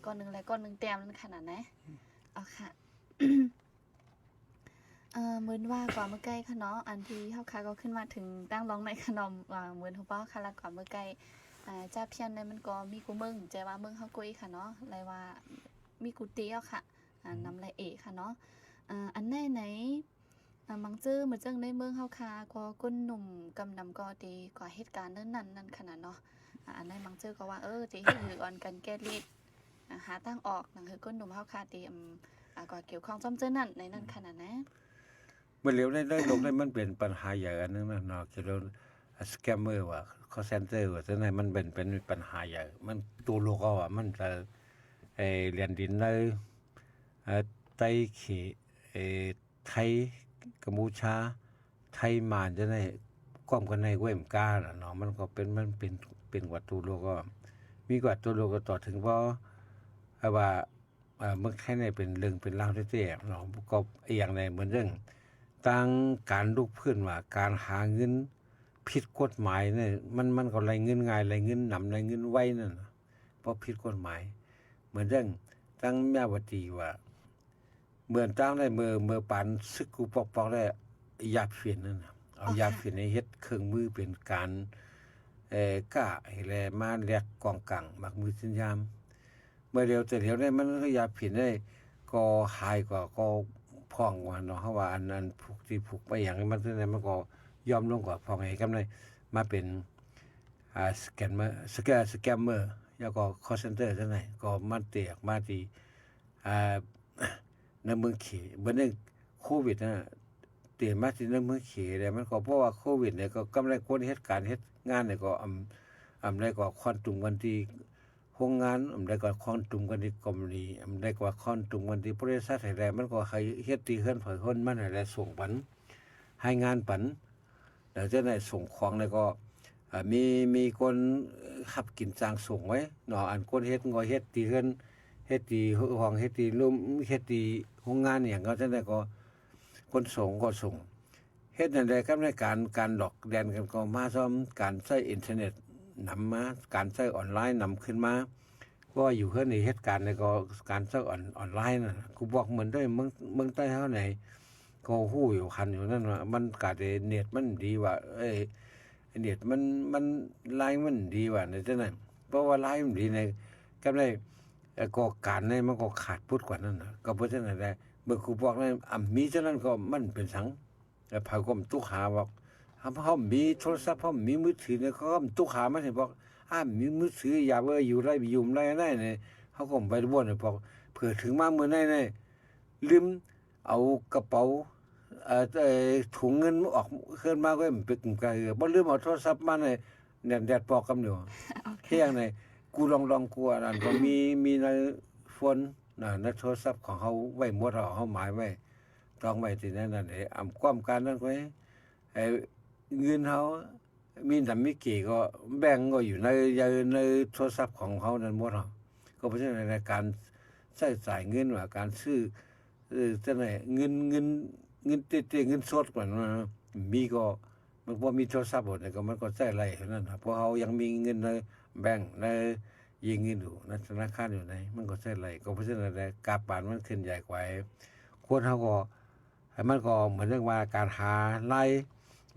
ก้อนนึงและก้อนนึงแต้มนั่นขนาดไหนค่ะเหมือนว่าก่อนเมื่อใกล้ค่ะเนาะอันที่เฮาค่ะก็ขึ้นมาถึงตั้งร้องในขนมเหมือนฮู้บ่ค่ะละก่อนเมื่อใกล้จ้าเพียนในมันก็มีกูมึงใจว่ามึงเฮากุยค่ะเนาะไรว่ามีกูเตี้ยวค่ะนำไรเอค่ะเนาะอันไหนมังจื้อเหมือนจังในเมืองเฮาค่ะก็ก้นหนุ่มกำนำก็ดีกว่าเหตุการณ์นั่นขนาดเนาะอันไหนมังจื้อก็ว่าสิเฮ็ดหรืออ่อนกันแก้ฤทธิ์หาทางออกนั่นคือก้นหนุ่มเฮาค่ะที่ก็เกี่ยวข้องจ้อมเจ้อนั่นในนั้นขนาดนะเมื่อเร็วได้ลงได้มันเป็นปัญหาใหญ่อันนึงนะเนาะเกี่ยวกับสแกมเมอร์ว่าcall center ว่าจังได๋มันเป็นปัญหาใหญ่มันตัวโลกอ่ะมันจะเรียนดินในไต้เขไทยกัมพูชาไทยมานจังได๋ก้อมกันในเว้มกาเนาะมันก็เป็นกว่าตัวโลกก็มีกว่าตัวโลกก็ต่อถึงว่าเมืองไทยเนี่ยเป็นเรื่องเป็นราวแท้ๆเนาะก็อย่างใดเหมือนเรื่องตั้งการลุกขึ้นว่าการหาเงินผิดกฎหมายเนี่ยมันก็ไรเงินง่ายไรเงินนำไรเงินไว้นั่นเพราะผิดกฎหมายเหมือนเรื่องตั้งแม่วตีว่าเหมือนตั้งได้เมื่อปานซึกกูปอกได้ยาเฟียนนั่นเอายาเฟียนในเฮ็ดเครื่องมือเป็นการก้าให้แลมาแลกกองกังมักมือสัญญามเมื่อเร็วแต่เร็วได้มันก็ยาเฟียนได้ก็หายกว่าก็พองว่าเนาะเฮาว่าอันผูกที่ผูกไปอย่างมันนั้นมันก็ยอมลงกว่าพอไงกำไรมาเป็นสแกมเมอร์แล้วก็ call center จังได๋ก็มาเตกมาที่ในเมืองเขบ่ได้โควิดน่ะเตมาที่ในเมืองเขได้มันก็เพราะว่าโควิดเนี่ยก็กำไรคนเฮ็ดการเฮ็ดงานเนี่ยก็ได้ก็คอนตุมกันที่โรงงานได้ก็คอนตุมกันที่กรมนี้ได้ก็คอนตุมกันที่บริษัทให้ได้มันก็ให้เฮ็ดที่เฮือนเผยคนมันให้ได้ส่งปันให้งานปันแล้วจะได้ส่งของแล้วก็มีคนขับกินจางส่งไว้เนาะอันคนเฮ็ดก็เฮ็ดที่เฮือนเฮ็ดที่ห้องเฮ็ดที่ร่มเฮ็ดที่โรงงานหยังก็จะได้ก็คนส่งก็ส่งเฮ็ดนั่นได้กับในการหลอกแดนกันก็มาซ้อมการใช้อินเทอร์เน็ตนำมาการใช้ออนไลน์นำขึ้นมาก็อยู่เฮือนนี่เฮ็ดการแล้วก็การใช้ออนไลน์น่ะกูบอกเหมือนได้เมืองใต้เฮาไหนก็ฮู้อยู่คันอยู่นั่นว่ามันก็ได้เน็ตมันดีว่าเน็ตมันไลน์มันดีว่าในจังนั้นเพราะว่าไลน์มันดีในกับในก็การในมันก็ขาดพุดกว่านั้นน่ะก็เพราะฉะนั้นได้เมื่อครูบอกนั้นมีฉะนั้นก็มันเป็นสังแล้วพาก็ตุกหาบอกเฮามีโทรศัพท์เฮามีมือถือเนี่ยเขาก็ตุกหามันสิบอกมีมือถืออย่าอยู่ไรยุ่มไรได้เนี่ยเฮาก็ไปบ่นบอกเผื่อถึงมามื้อไหนลืมเอากระเป๋าถุงเงินออกขึ้นมาก็มันเป็นไกลบ่ลืมเอาโทรศัพท์มาเนี่ยแดดปอกกำอยู่เที่ยงไหนกูลองกูอันก็มีในโฟนในโทรศัพท์ของเฮาไว้หมดเฮาหมายไว้ต้องไว้ที่นั่นความการนั้นไว้เงินเฮามีนำมีกี่ก็แบ่งก็อยู่ในโทรศัพท์ของเฮานั้นหมดก็เพราะฉะนั้นในการใช้จ่ายเงินว่าการซื้อจังได๋เงินเต้ๆเงินสดกว่ามีก็มันบ่มีโทรศัพท์หมดก็มันก็ใช้ไรเท่านั้นเพราะเฮายังมีเงินในแบงก์ในยิงเงินอยู่ในธนาคารอยู่ไหนมันก็ใช้ไรก็เพราะฉะนั้นกาบปานมันขึ้นใหญ่กว่าคนเฮาก็มันก็เหมือนเรื่องว่าการหาราย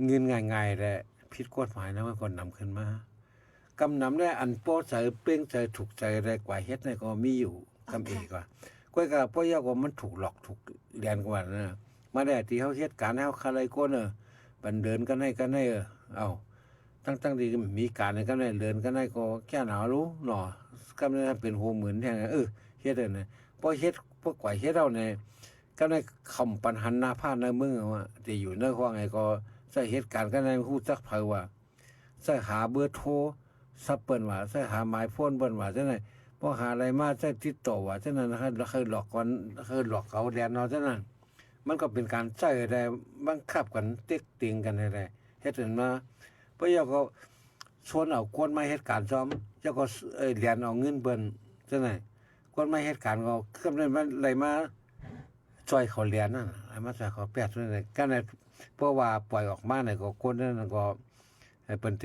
เงินง่ายๆแหละ ผิดกฎหมายนะมันก็นำขึ้นมากำนำได้อันโป้ใจเป้งใจถูกใจอะไรกว่าเฮ็ดในก็มีอยู่กำเอกว่าก้อยก็ป้อยก็มันถูกหลอกถูกเรียนกว่านะมาได้ที่เฮาเฮ็ดการเฮาคาไรก้นบันเดินกันให้เอาตั้งดีมีการกันให้เดินกันให้ก็แค่หนาวรู้เนาะกำนั้นเป็นโหหมื่นแท้เฮ็ดนะพอเฮ็ดพวกกว่าเฮ็ดเอาเนี่ยก็ได้คำปัญหาหน้าผ้าในเมืองว่าจะอยู่ในห้องไงก็ใช้เหตุการณ์กันในฮู้จักเผาว่าใช้หาเบอร์โทรซับเปิ้นว่าใช้หาหมายโฟนเปิ้นว่าจังได๋พอหาอะไรมาใช้ติดต่อว่าจังนั้นเคยหลอกกันเคยหลอกเขาแดนเนาะจังนั้นมันก็เป็นการใช้ได้บังคับกันเต็กติงกันได้เฮ็ดขึ้นมาเพราะยก็ชวนเอาคนมาเฮ็ดการซ้อมเจ้าก็เรียนเอาเงินเปิ้นจังได๋คนมาเฮ็ดการก็กำนั้นอะไรมาช่วยเขาเรียนนั่นมาช่วยเขาแปดนั่นก็ได้เพราะว่าปล่อยออกมาเนี่ยก็คนนั้นก็เปิ้นเ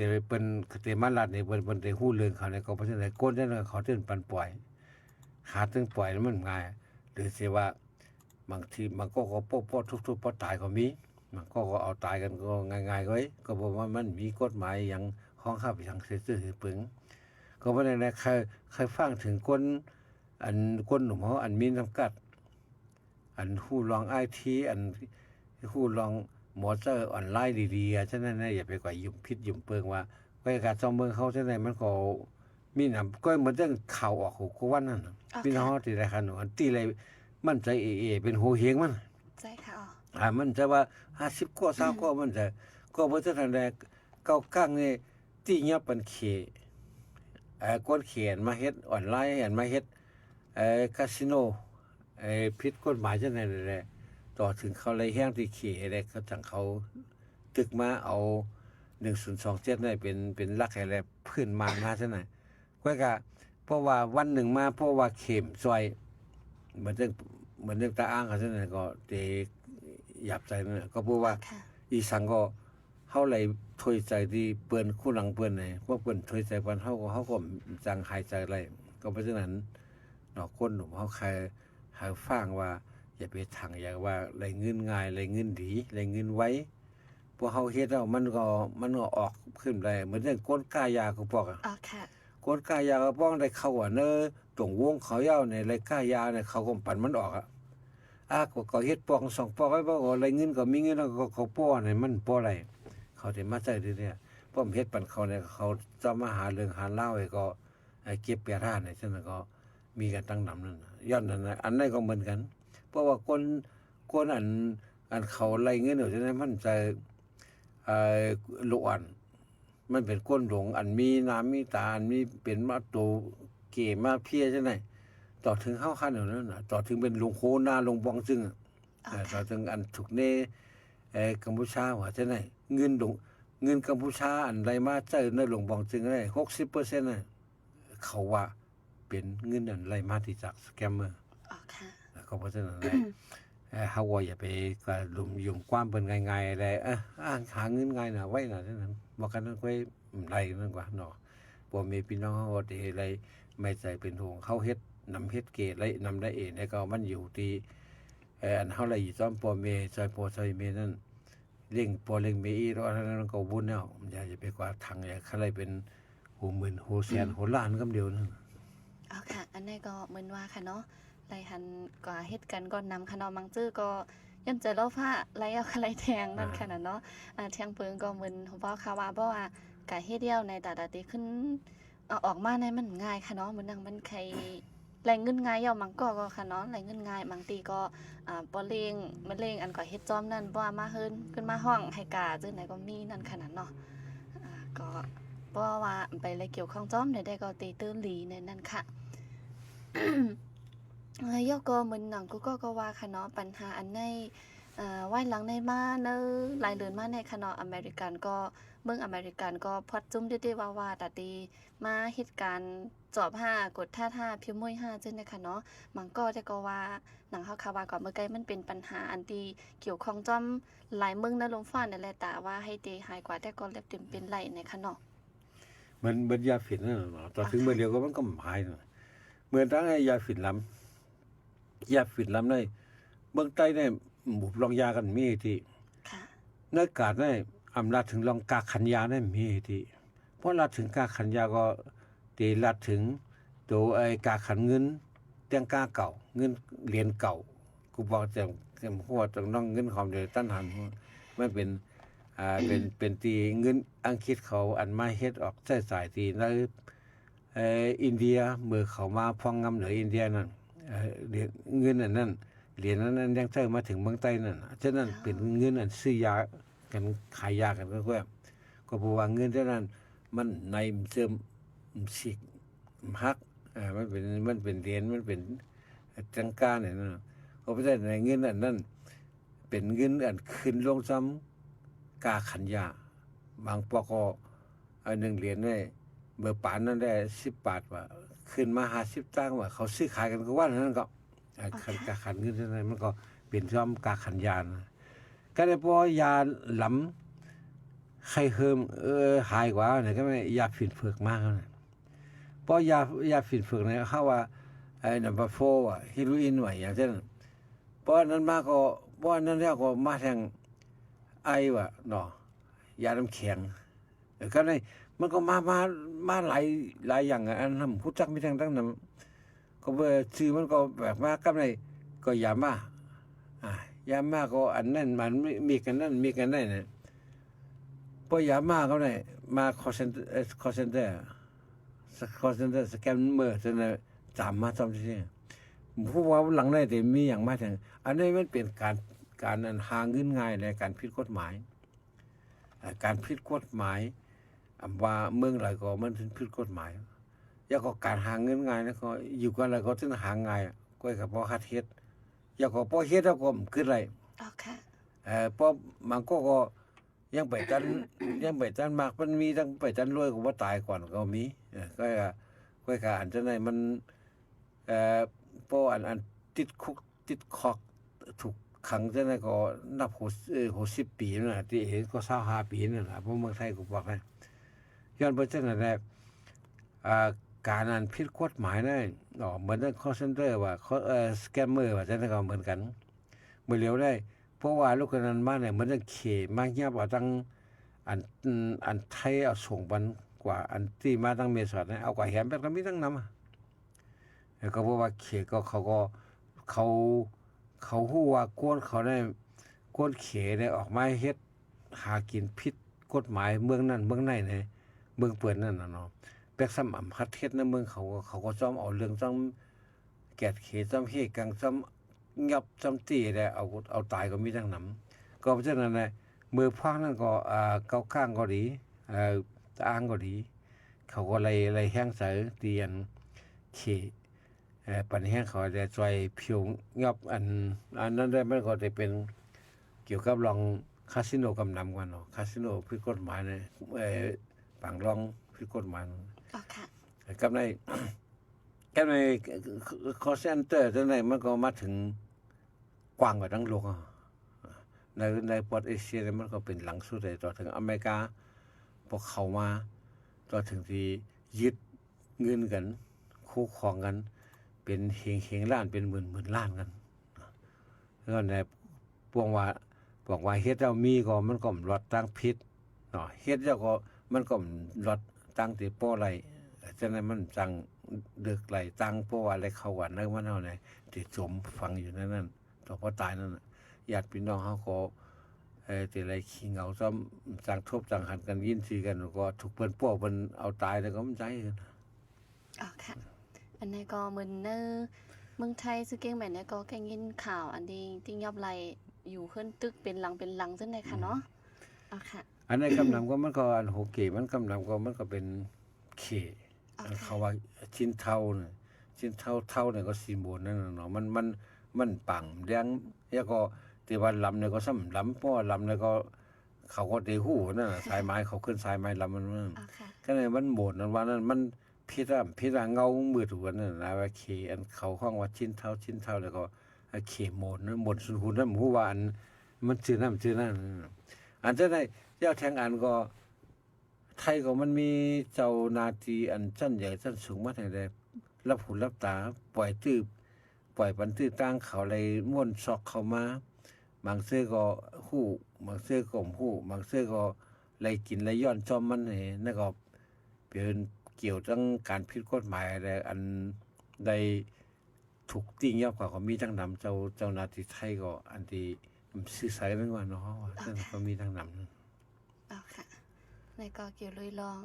ตมันรัดนี่เปิ้นได้ฮู้เรื่องเขาเนี่ยก็เพราะฉะนั้นคนนั้นเขาถึงปันปล่อยหาถึงปล่อยมันง่ายหรือสิว่าบางทีมันก็ป้อทุกๆป้อตายก็มีมันก็เอาตายกันก็ง่ายๆก็ก็บอกว่ามันมีกฎหมายอย่างข้องคับอย่างซื่อๆปึงก็บ่ได้เคยฟังถึงคนหนุ่มเฮาอันมีจำกัดอันฮู้ลอง IT อันฮู้ลองหมอเตอร์ออนไลน์ดีๆฉะนั้นอย่าไปกว่ายุ่มพิษยุ่มเปิงว่าบรรยากาศซ่อมเมืองเขาจังได๋มันก็มีนำก็เหมือนจังข่าวออกของวันนั้นพี่น้องที่ได้คันอันตีเลยมันใจเป็นโหเฮงมันใช่ค่ะมันจะว่า50ข้อ20ข้อมันจะก็บ่ทันได้เก้ากั้งนี่ตียับปันเขกดเขียนมาเฮ็ดออนไลน์อันมาเฮ็ดคาสิโนผิดกฎหมายจังได๋แหละต่อถึงเขาเลยแห้งที่เขอะไรเขาจังเขาตึกมาเอา1027ได้เป็นหลักให้แล้วพื้นมาซั่นน่ะก้อยก็เพราะว่าวันหนึ่งมาเพราะว่าเข็มซอยเหมือนจังตาอ้างเขาซั่นน่ะก็เตหยับใจนั่นก็เพราะว่าอีสังก็เฮาเลยถอยใจที่เปิ้นคู่หลังเปิ้นนี่เพราะเปิ้นถอยใจเปิ้นเฮาก็จังหายใจไรก็เพราะฉะนั้นดอกคนหนุ่มเฮาใครให้ฟังว่าอย่าไปทางอย่างว่าไรเงินง่ายไรเงินดีไรเงินไว้พวกเฮาเฮ็ดแล้วมันก็ออกขึ้นได้เหมือนเรื่องก้นกายาก็พวกค่ะก้นกายาก็ป้องได้เข้าตรงวงเขายาวในไรกายาเนี่ยเขาก็ปั่นมันออกก็เฮ็ดปอง2ปองไว้บ่ไรเงินก็มีเงินแล้วก็เขาป้อเนี่ยมันป้ออะไรเขาได้มาใช้เนี่ยป้อมเฮ็ดปั่นเขาเนี่ยเขาจะมาหาเรื่องหาเล่าให้ก็เก็บเปียร่าเนี่ยฉะนั้นก็มีกันตั้งนำนั่นย้อนนั้นอันนั้นก็เหมือนกันเพราะว่าคนอันเขาไล่เงินฉะนั้นมันจะลุอันมันเป็นก้นหลงอันมีน้ำมีตาอันมีเป็นมาโตเกมาเพียจังได๋ต่อถึงเฮาคันนั้นน่ะต่อถึงเป็นลงโคนาลงบองจึงต่อถึงอันถูกในกัมพูชาว่าจังได๋เงินกัมพูชาอันใดมาเจอในหลวงบองจึงได้ 60% น่ะเขาว่าเป็นเงินอันไหลมาที่จากสแกมเมอร์ค่ะก็เพราะฉะนั้นเฮาว่าอย่าไปก็ลุมยุ่งความเป็นง่ายๆอะไรหาเงินง่ายน่ะไว้น่ะฉะนั้นบ่กันนั้นค่อยไรนั่นกว่าเนาะบ่มีพี่น้องเฮาที่อะไรไม่ใจเป็นห่วงเขาเฮ็ดนำเฮ็ดเกตและนำได้เองแล้วก็มันอยู่ที่อันเฮาไหลซ้อมพ่อแม่ซอยพ่อซอยแม่นั่นเลี้ยงพ่อเลี้ยงแม่อีรอนั้นก็บุญแล้วอย่าไปกว่าทางใครเป็นหูหมื่นหูแสนหูล้านคำเดียวนั่นค่ะอันนี้ก็เหมือนว่าค่ะเนาะไรหันก็เฮ็ดกันก่อนนำค่ะเนาะมังจื้อก็ยันเจอเล่าผ้าไรเอาไรแทงนั่นค่ะเนาะเทียงเปิงก็เหมือนฮู้บ่ค่ะว่าบ่ว่ากะเฮ็ดเดียวในตาติขึ้นออกมาในมันง่ายค่ะเนาะเหมือนนังมันใครแรงเงินง่ายมังก็ค่ะเนาะแรงเงินง่ายบางทีก็บ่เลงมันเลงอันก็เฮ็ดจอมนั่นบ่ว่ามาเฮิรนขึ้นมาห้องให้กาจังไหนก็มีนั่นขนาดเนาะก็เพราะว่าไปเลยเกี่ยวข้องจอมได้ก็ตีตื้นหลีในนั่นค่ะยกก็เหมือนหนังก็ว่าค่ะเนาะปัญหาอันในว่ายหลังในมาเนอหลายเดือนมาในค่ะเนาะอเมริกันก็เมืองอเมริกันก็พอดจุ้มได้ว่าตาตีมาเหตุการณ์จอบ5กดท่าพิมพ์มวย5จังได๋ค่ะเนาะมังก็ได้ก็ว่าหนังเฮาค่ะว่าก็เมื่อไกลมันเป็นปัญหาอันที่เกี่ยวข้องจอมหลายเมืองในลมฟ้านั่นแหละแต่ว่าให้เตหายกว่าแต่ก็เล็บเต็มเป็นไหลในค่ะเนาะมันยาฝิ่นนั่นเนาะต่อถึงเมื่อเดียวก็มันก็หายเหมือนทั้งยาฝิ่นล้ำในเมืองใต้เนี่ยบุบลองยากันมีที่ในกาดใน อำนาจถึงลองกาขันยาได้มีที่เพราะลัดถึงกาขันยาก็ตีลัดถึงตัวไอ้กาขันเงินเตียงกาเก่าเงินเหรียญเก่ากูบอกแต่หัวต้องน้องเงินของเดือต้านหันมันเป็นเป็นตีเงินอังกฤษเขาอันมาเฮ็ดออกใช้สายตีในอินเดียเมื่อเขามาพองงำเหนืออินเดียนั่นเหรียญเงินอันนั้นเหรียญนั้นยังใช้มาถึงเมืองใต้นั่นฉะนั้นเป็นเงินอันซื้อยากันขายยากันก็เพราะว่าเงินเท่านั้นมันในเสริมสิกฮักมันเป็นเหรียญมันเป็นจังการเนี่ยนะเพราะฉะนั้นในเงินอันนั้นเป็นเงินอันขึ้นลงซ้ำกาขันยาบางปอกอัน1เหรียญได้เบอร์ปานนั้นได้10 บาทว่าขึ้นมา50 ตังค์ว่าเขาซื้อขายกันก็ว่านั้นก็กาขันเงินเท่านั้นมันก็เป็นซ้ำกาขันยานะก็ได้พอยาหลำใครเฮิมหายกว่าเนี่ยก็ไม่ยาฝิ่นเผือกมากนะเพราะยาฝิ่นเผือกเนี่ยเขาว่าไอ้นัมเบอร์4อ่ะเฮโรอีนว่าอย่างเช่นเพราะนั้นมาก็เพราะนั้นแล้วก็มาทางไอว่ะเนาะยาน้ำแข็งก็ได้มันก็มาหลายอย่างอันนั้นผู้จักมีทางตั้งนั้นก็เบอร์ชื่อมันก็แบบมากับในก็ยามาก็อันนั้นมันมีกันนั่นมีกันได้เนี่ยพอยามาเขาเนี่ยมาคอเซนเตอร์สแกนเมอร์จะเนี่ยจำมาจำที่ผู้ว่าหลังได้แต่มีอย่างมากถึงอันนี้มันเป็นการอันหาเงินง่ายในการผิดกฎหมายการผิดกฎหมายว่าเมืองไหนก็มันผิดกฎหมายแล้วก็การหาเงินง่ายนะก็อยู่กันอะไรก็ต้องหาง่ายก็กับพอคัดเฮ็ดแล้วก็พอเฮ็ดแล้วก็ขึ้นไรพอบางก็ยังไปจันมากมันมีทั้งไปจันรวยก็ว่าตายก่อนก็มีก็อันจะไหนมันพออันติดคุกติดคอกถูกขังจะไหนก็นับ60 ปีนะที่เห็นก็25 ปีนั่นแหละเพราะเมืองไทยก็บอกให้ย้อนเพราะฉะนั้นแหละการอันผิดกฎหมายนั่นเหมือนคอลเซ็นเตอร์ว่าสแกมเมอร์ว่าจะนั่นก็เหมือนกันเมื่อเร็วได้เพราะว่าลูกนั้นมาเนี่ยเหมือนเขมาเงียบว่าตั้งอันไทยเอาส่งบันกว่าอันที่มาตั้งเมษายนเอากว่าแหมแบบก็มีตั้งนำแล้วก็เพราะว่าเขก็เขาฮู้ว่ากวนเขาได้กวนเขได้ออกมาเฮ็ดหากินผิดกฎหมายเมืองนั้นเมืองไหนเนี่ยเมืองเปิดนั่นน่ะเนาะแปกซ้ำอำคัดเฮ็ดในเมืองเขาก็ซ้อมเอาเรื่องซ้ำแกดเขซ้ำเฮกังซ้ำงับซ้ำตีได้เอาตายก็มีทั้งนำก็เพราะฉะนั้นน่ะมือพวกนั้นก็เก้าข้างก็ดีอ้างก็ดีเขาก็เลยแห้งใส่เตียนเขปันแห้งเขาจะช่วยผิวงับอันนั้นได้มันก็จะเป็นเกี่ยวกับลองคาสิโนกำนำกันเนาะคาสิโนผิดกฎหมายเนี่ยฝั่งลองผิดกฎหมายกับในคอลเซ็นเตอร์ตัวไหนมันก็มาถึงกว้างกว่าทั้งโลกในปอดเอเชียมันก็เป็นหลังสุดเลยต่อถึงอเมริกาพวกเขามาต่อถึงที่ยึดเงินกันคู่ครองกันเป็นเฮงล้านเป็นหมื่นล้านกันแล้วในบอกว่าเฮ็ดเจ้ามีก็มันก็ลดตั้งพิษเนาะเฮ็ดเจ้าก็มันก็ลดตั้งที่ป้อไหลฉะนั้นมันจังดึกไหลตั้งป้ออะไรเข้าว่านึกว่าเฮาเนี่ยที่จมฟังอยู่นั่นต่อพอตายนั่นญาติพี่น้องเฮาก็ที่ไรขี้เหงาซ้ำจังทบจังหันกันยินซีกันก็ถูกเปิ้นป้อเปิ้นเอาตายแล้วก็มันใจกันค่ะอันนี้ก็เหมือนเมืองไทยซึ่งเก่งแบบนี้ก็แค่ยินข่าวอันนี้ที่ยอบไหลอยู่ขึ้นตึกเป็นหลังจังได๋ค่ะเนาะค่ะอันในกำนำก็มันก็อันโหเกมันกำนำก็มันก็เป็นเขเขาว่าชิ้นเท่าเนี่ยชิ้นเท่าเนี่ยก็ซีโมนนั่นเนาะมันปังแดงแล้วก็ที่ว่าลำเนี่ยก็ซ้ำลำเพราะลำเนี่ยก็เขาก็ตีหูนั่นสายไม้เขาขึ้นสายไม้ลำมันก็เลยมันโหมดนั้นว่านั้นมันพิษเงามือถูกนั่นนะว่าเขอันเขาห้องว่าชิ้นเท่าแล้วก็เขโหมดนั้นโหมดสุนหุนนั่นผู้ว่าอันมันชื่อนั่นอันจะได้เจ้าแทงอันก็ไทยก็มันมีเจ้านาทีอันชั้นใหญ่ชั้นสูงมาแต่ใดรับหูรับตาปล่อยปันตื้อตั้งเขาเลยม่วนซอกเข้ามา บางซื่อก็ฮู้บางซื่อก็บ่ฮู้บางซื่อก็ไล่กินไล่ย้อนจอมมันนี่นั่นก็เป็นเกี่ยวทั้งการผิดกฎหมายอะไรอันใดถูกติงยับก็มีทั้งนำเจ้าหน้าที่ไทยก็อันที่ซื่อสัตย์นึงว่าเนาะซึ่งก็มีทั้งนำอ๋อค่ะในก็เกี่ยวลุยลอง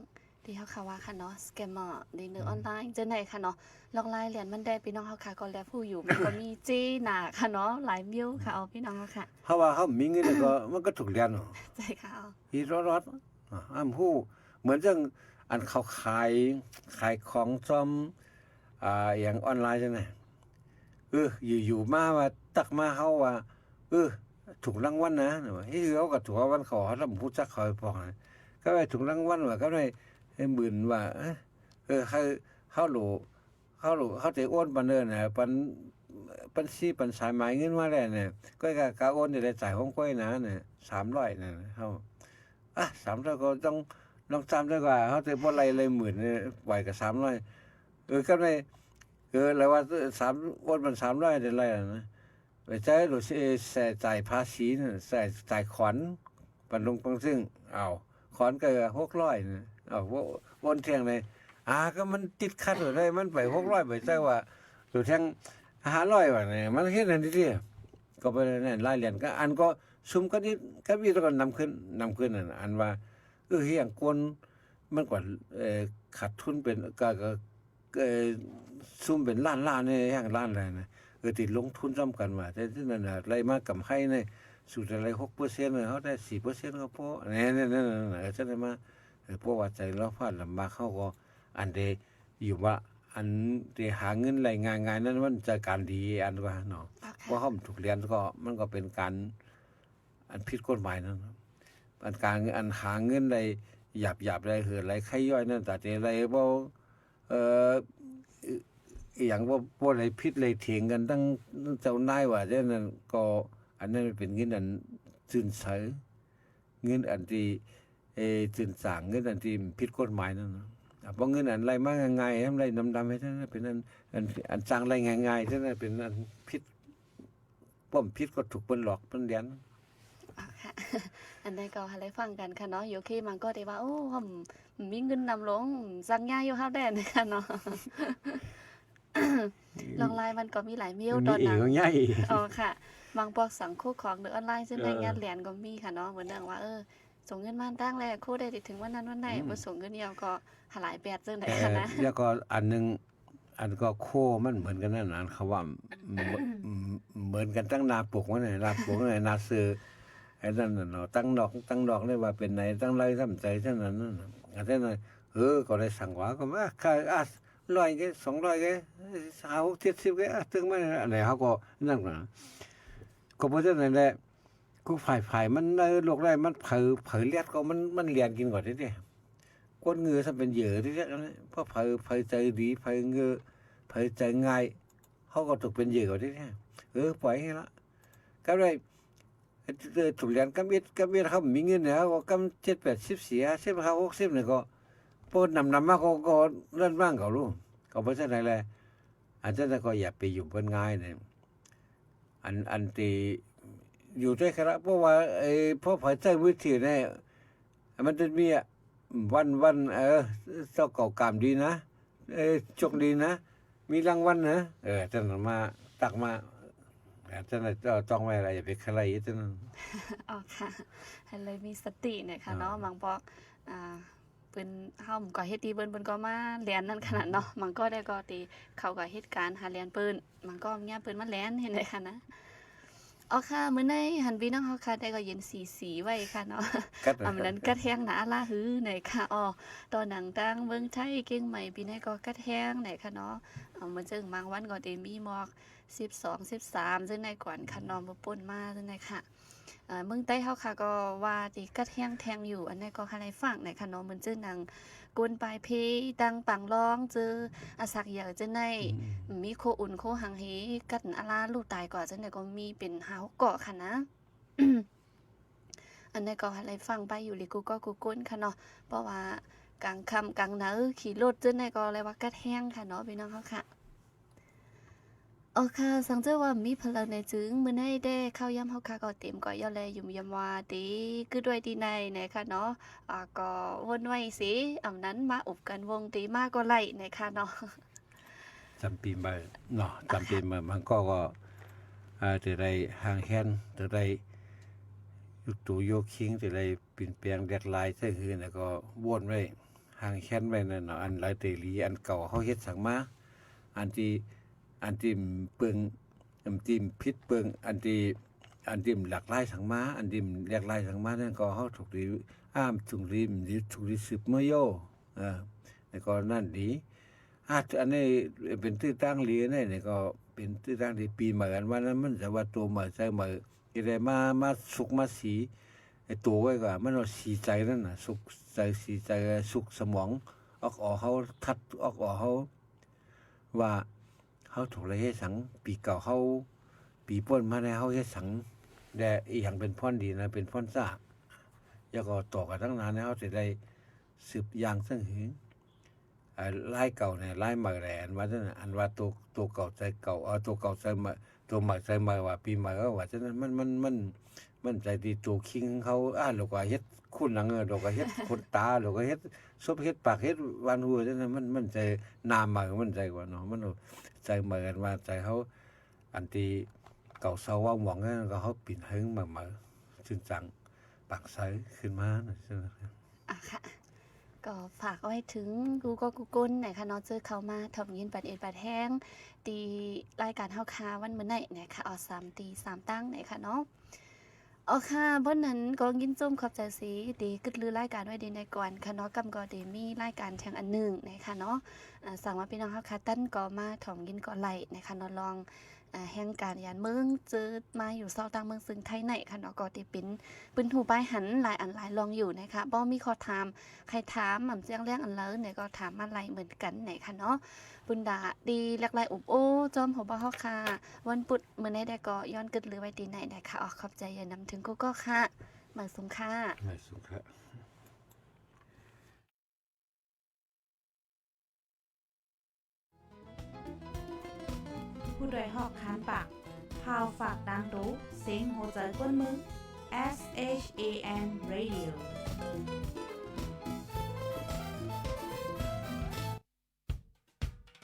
ที่เขาค่ะว่าค่ะเนาะสแกมเมอร์ในเนื้อออนไลน์จะไหนค่ะเนาะลองไลน์เหรียญมันได้พี่น้องเขาค่ะก็แล้วผู้อยู่มันก็มีเจหนาค่ะเนาะหลายมิ้วค่ะเอาพี่น้องเขาค่ะเพราะว่าเขามีเงินก็มันก็ถูกเรียนเนาะใช่ค่ะอีรอดอ้ำฮู้เหมือนจังอันเขาขายของซ่อมอย่างออนไลน์จังได๋อยู่ๆมาว่าตักมาเฮาว่าถูกรางวัลนะเฮ้ยเขาก็ถูกรางวัลเขาแล้วบ่รู้จักเขาพอก็ได้ถูกรางวัลว่าก็ได้หมื่นว่าเขารู้เขาจะโอนปันเด้อน่ะปันสิปันสายหมายเงินมาแล้วเนี่ยก็กะโอนได้จ่ายของก้อยนะเนี่ย300นั่นเฮา300ก็ต้องลอง300กว่าเฮาจะบ่ไล่หมื่นไหวก็300ก็ได้แล้วว่า3โอนมัน300ได้ไรนะไปจ่ายโดยใส่จ่ายภาษีน่ะใส่จ่ายขวัญปันลงปังซึ่งขวัญก็600นะโอนเที่ยงเลยก็มันติดขัดได้มันไป600ไปจ่ายว่าอยู่แทง500ว่าเนี่ยมันเฮ็ดอันนี้ก็ไปนั่นรายเหรียญก็อันก็ซุมกันนิดก็มีแล้วก็นำขึ้นนั่นอันว่าเฮียงกวนมันกว่าขาดทุนเป็นก็ซุมเป็นล้านๆนี่แห่งล้านอะไรนะติดลงทุนซ้ำกันว่าแต่ที่นั่นน่ะไรมากำไรนี่สุดอะไร 6% เฮาได้ 4% ก็พอนั่นจะได้มาเพราะว่าใจเราพลาดลำบากเขาก็อันเดอยู่ว่าอันที่หาเงินได้ง่ายๆนั้นมันจะการดีอันว่าเนาะเพราะเฮาถูกเรียนก็มันก็เป็นการอันผิดกฎหมายนั่นอันการอันหาเงินได้หยาบๆได้ไรไข่ย่อยนั่นแต่อะไรบ่อย่างว่าบ่ได้ผิดเลยเถียงกันตั้งเจ้านายว่าจังนั้นก็อันนั้นเป็นเงินอันซื่นเสยเงินอันที่ซื่นสร้างเงินอันที่ผิดกฎหมายนั่นบ่เงินอันไรมาง่ายๆทำไรดำๆให้ท่านเป็นอันสร้างไรง่ายๆท่านเป็นอันผิดป้อมผิดก็ถูกเปิ้นหลอกเปิ้นเรียนค่ะอันใดก็ให้ฟังกันค่ะเนาะอยู่ที่มันก็ได้ว่าโอ้มีเงินนำลงสั่งยาอยู่เฮาได้นะคะเนาะลองไลน์มันก็มีหลายมิ้วตอนนั้นค่ะบางพวกสังคู่ของหรือออนไลน์ซึ่งได้งานเหรียญก็มีค่ะเนาะเหมือนดังว่าส่งเงินมาตั้งแล้วคู่ได้ถึงวันนั้นวันไหนบ่ส่งเงินเดียวก็หลายแบบจังได๋ค่ะนะแล้วก็อันนึงอันก็โคมันเหมือนกันนั่นอันเขาว่าเหมือนกันตั้งนาปลูกว่านาปลูกนาซื้อไอ้นั่นเนาะตั้งดอกเลยว่าเป็นไหนตั้งไรทำใจเท่านั้นอันนั้นก็ได้สั่งว่าก็ว่าค่า100ก็200ก็60 70ก็ถึงมาอะไรเฮาก็นั่นน่ะก็เพราะฉะนั้นแหละกูฝ่ายมันโลกได้มันเผยเลียดก็มันเรียนกินก่อนดิก้นเงือซะเป็นเหยื่อที่นั้นเพราะเผยใจดีเผยเงือเผยใจง่ายเฮาก็ตกเป็นเหยื่อก่อนดิปล่อยให้ละก็ได้ถูกเรียนกำเอ็ดเฮามีเงินแล้วก็กำ7 80เสีย15 60นี่ก็พอนำมาก็เลื่อนบ้างเขารู้ก็เพราะฉะนั้นแหละอันนั้นก็อย่าไปอยู่เพิ่นง่ายเนี่ยอันที่อยู่ได้ครับเพราะว่าเพราะภายใต้วิธีเนี่ยมันจะมีวันเจ้าเก่ากรรมดีนะโชคดีนะมีรางวัลนะท่านมาตักมาท่านต้องไว้อะไรอย่าไปใครท่านอ๋อค่ะให้เลยมีสติเนี่ยค่ะเนาะบางพวกเปิ้นเฮาก็เฮ็ดดีเปิ้นก็มาเรียนนั่นขนาดเนาะมันก็ได้ก็ตีเขาก็เฮ็ดการหาเรียนเปิ้นมันก็เงี้ยเปิ้นมาเรียนเห็นได้ค่ะนะอ๋อค่ะมื้อในหันพี่น้องเฮาค่ะได้ก็เย็นสีไว้ค่ะเนาะนั้นกัดแฮงหนาลาหือไหนค่ะตอนหนังตั้งเมืองไทยเก่งใหม่ปีนี้ก็กัดแฮงไหนค่ะเนาะมันจึงบางวันก็ได้มีหมอก12 13ซึ่งในก่อนค่ะนอนบ่ป่นมาซึ่งในค่ะเมืองใต้เฮาค่ะก็ว่าติกัดแฮงแทงอยู่อันนี้ก็ให้ฟังไหนค่ะเนาะมันจึงหนังกวนปลายเพดังปังร้องเจออาสักเหยอจังได๋มีโคอุ่นโคหังเฮกัดอาลาลูกตายก่อนจังได๋ก็มีเป็น5-6เกาะค่ะนะ อันนี้ก็ให้ฟังไปอยู่ลิกูก็กูก้นค่ะเนาะเพราะว่ากลางค่ำกลางหนาวขี่รถจังได๋ก็เลยว่ากัดแฮงค่ะเนาะพี่น้องเฮาค่ะโอ อ๋อค่ะสังเจอว่ามีพลังในจึงมื้อนี้ได้เข้าย่ำเฮาค่ะก็เต็มก็ย่อแลยุ่มยำว่าติคือด้วยที่ในนะคะเนาะก็วนไว้สิอำนั้นมาอบกันวงตีมาก็ไล่นะคะเนาะ จำปีมาเนาะจำปีมามันก็จะได้ห่างแหนจะได้ยุตูโยกคิงจะได้เปลี่ยนแปลงแดกลายใช่คือแล้วก็วนไว้ห่างแหนไว้นั่นเนาะอันหลายเตลีอันเก่าเฮาเฮ็ดสังมาอันที่เปิงอันที่พิษเปิงอันที่หลากหลายสังมาอันที่หลากหลายสังมานั่นก็เฮาถูกดีถูกดีสืบเมื่อโยแล้วก็นั่นดีอันนี้เป็นตื้อตั้งเลียนี่ก็เป็นตื้อตั้งที่ปีใหม่กันว่านั้นมันจะว่าตัวใหม่ใจใหม่จะได้มาสุกมาสีไอ้ตัวไว้ก็มันเอาสีใจนั่นน่ะสุกใจสีใจสุกสมองออกเฮาทัดออกเฮาว่าเฮาถูกอะไรเฮ็ดสังปีเก่าเฮาปีป่นมาได้เฮาเฮ็ดสังแต่อีหยังเป็นพรดีนะเป็นพรซากแล้วก็ต่อกันตั้งนานแล้วเฮาสิได้สืบอย่างซึ่งหือลายเก่าเนี่ยลายใหม่แหละอันว่านั่นอันว่าตัวเก่าใจเก่าตัวเก่าใจใหม่ตัวใหม่ใจใหม่ว่าปีใหม่ก็ว่าฉะนั้นมันใจดีตัวคิงเขาเราก็เฮ็ดคุณหนังเราก็เฮ็ดคนตาเราก็เฮ็ดซบเฮ็ดปากเฮ็ดวันหัวฉะนั้นมันใจนามมามันใจกว่าเนาะมันใจใหม่กันว่าใจเขาอันที่เก่าเศร้าว่าหวังนั่นก็เขาปิ่นหึงมาจึงจังปากใสขึ้นมานะใช่มั้ยค่ะก็ฝากไว้ถึงกูก็กูก้นนะคะเนาะเจอเขามาถมยินปัดเอ็ดปัดแห้งตีรายการเฮาคาวันมื้อไหนนะคะเอา3ตี3ตั้งนะคะเนาะอ๋อค่ะบ่นั้นก็ยินจมขอบใจสิดีกึดลือรายการไว้ดีในก่อนค่ะเนาะกำก็ได้มีรายการแทงอันหนึ่งนะคะเนาะสั่งว่าพี่น้องเฮาค่ะตั้นก็มาถมยินก็ไล่นะคะเนาะลองแห่งการยานเมืองเจอมาอยู่เซาต่างเมืองซึ่งไทยไหนค่ะเนาะก็ติเป็นปืนหูป้ายหันหลายอันหลายลองอยู่นะคะบ่มีข้อถามใครถามหม่ำเสียงแรงอันเลยเนี่ยก็ถามมาไล่เหมือนกันไหนค่ะเนาะบุญดาดีหลากหลายอุบโอจอมหัวบ่เฮาค่ะวันพุธมื้อนี้ได้ก็ย้อนกึดหรือไว้ตีไหนได้ค่ะขอบใจอย่านำถึงกูก็ค่ะมาสุงค่ะมาสุงค่ะผู้โดยหอกคานปากพาวฝากดังรู้เสียงโหใจก้นมึง SHAN Radio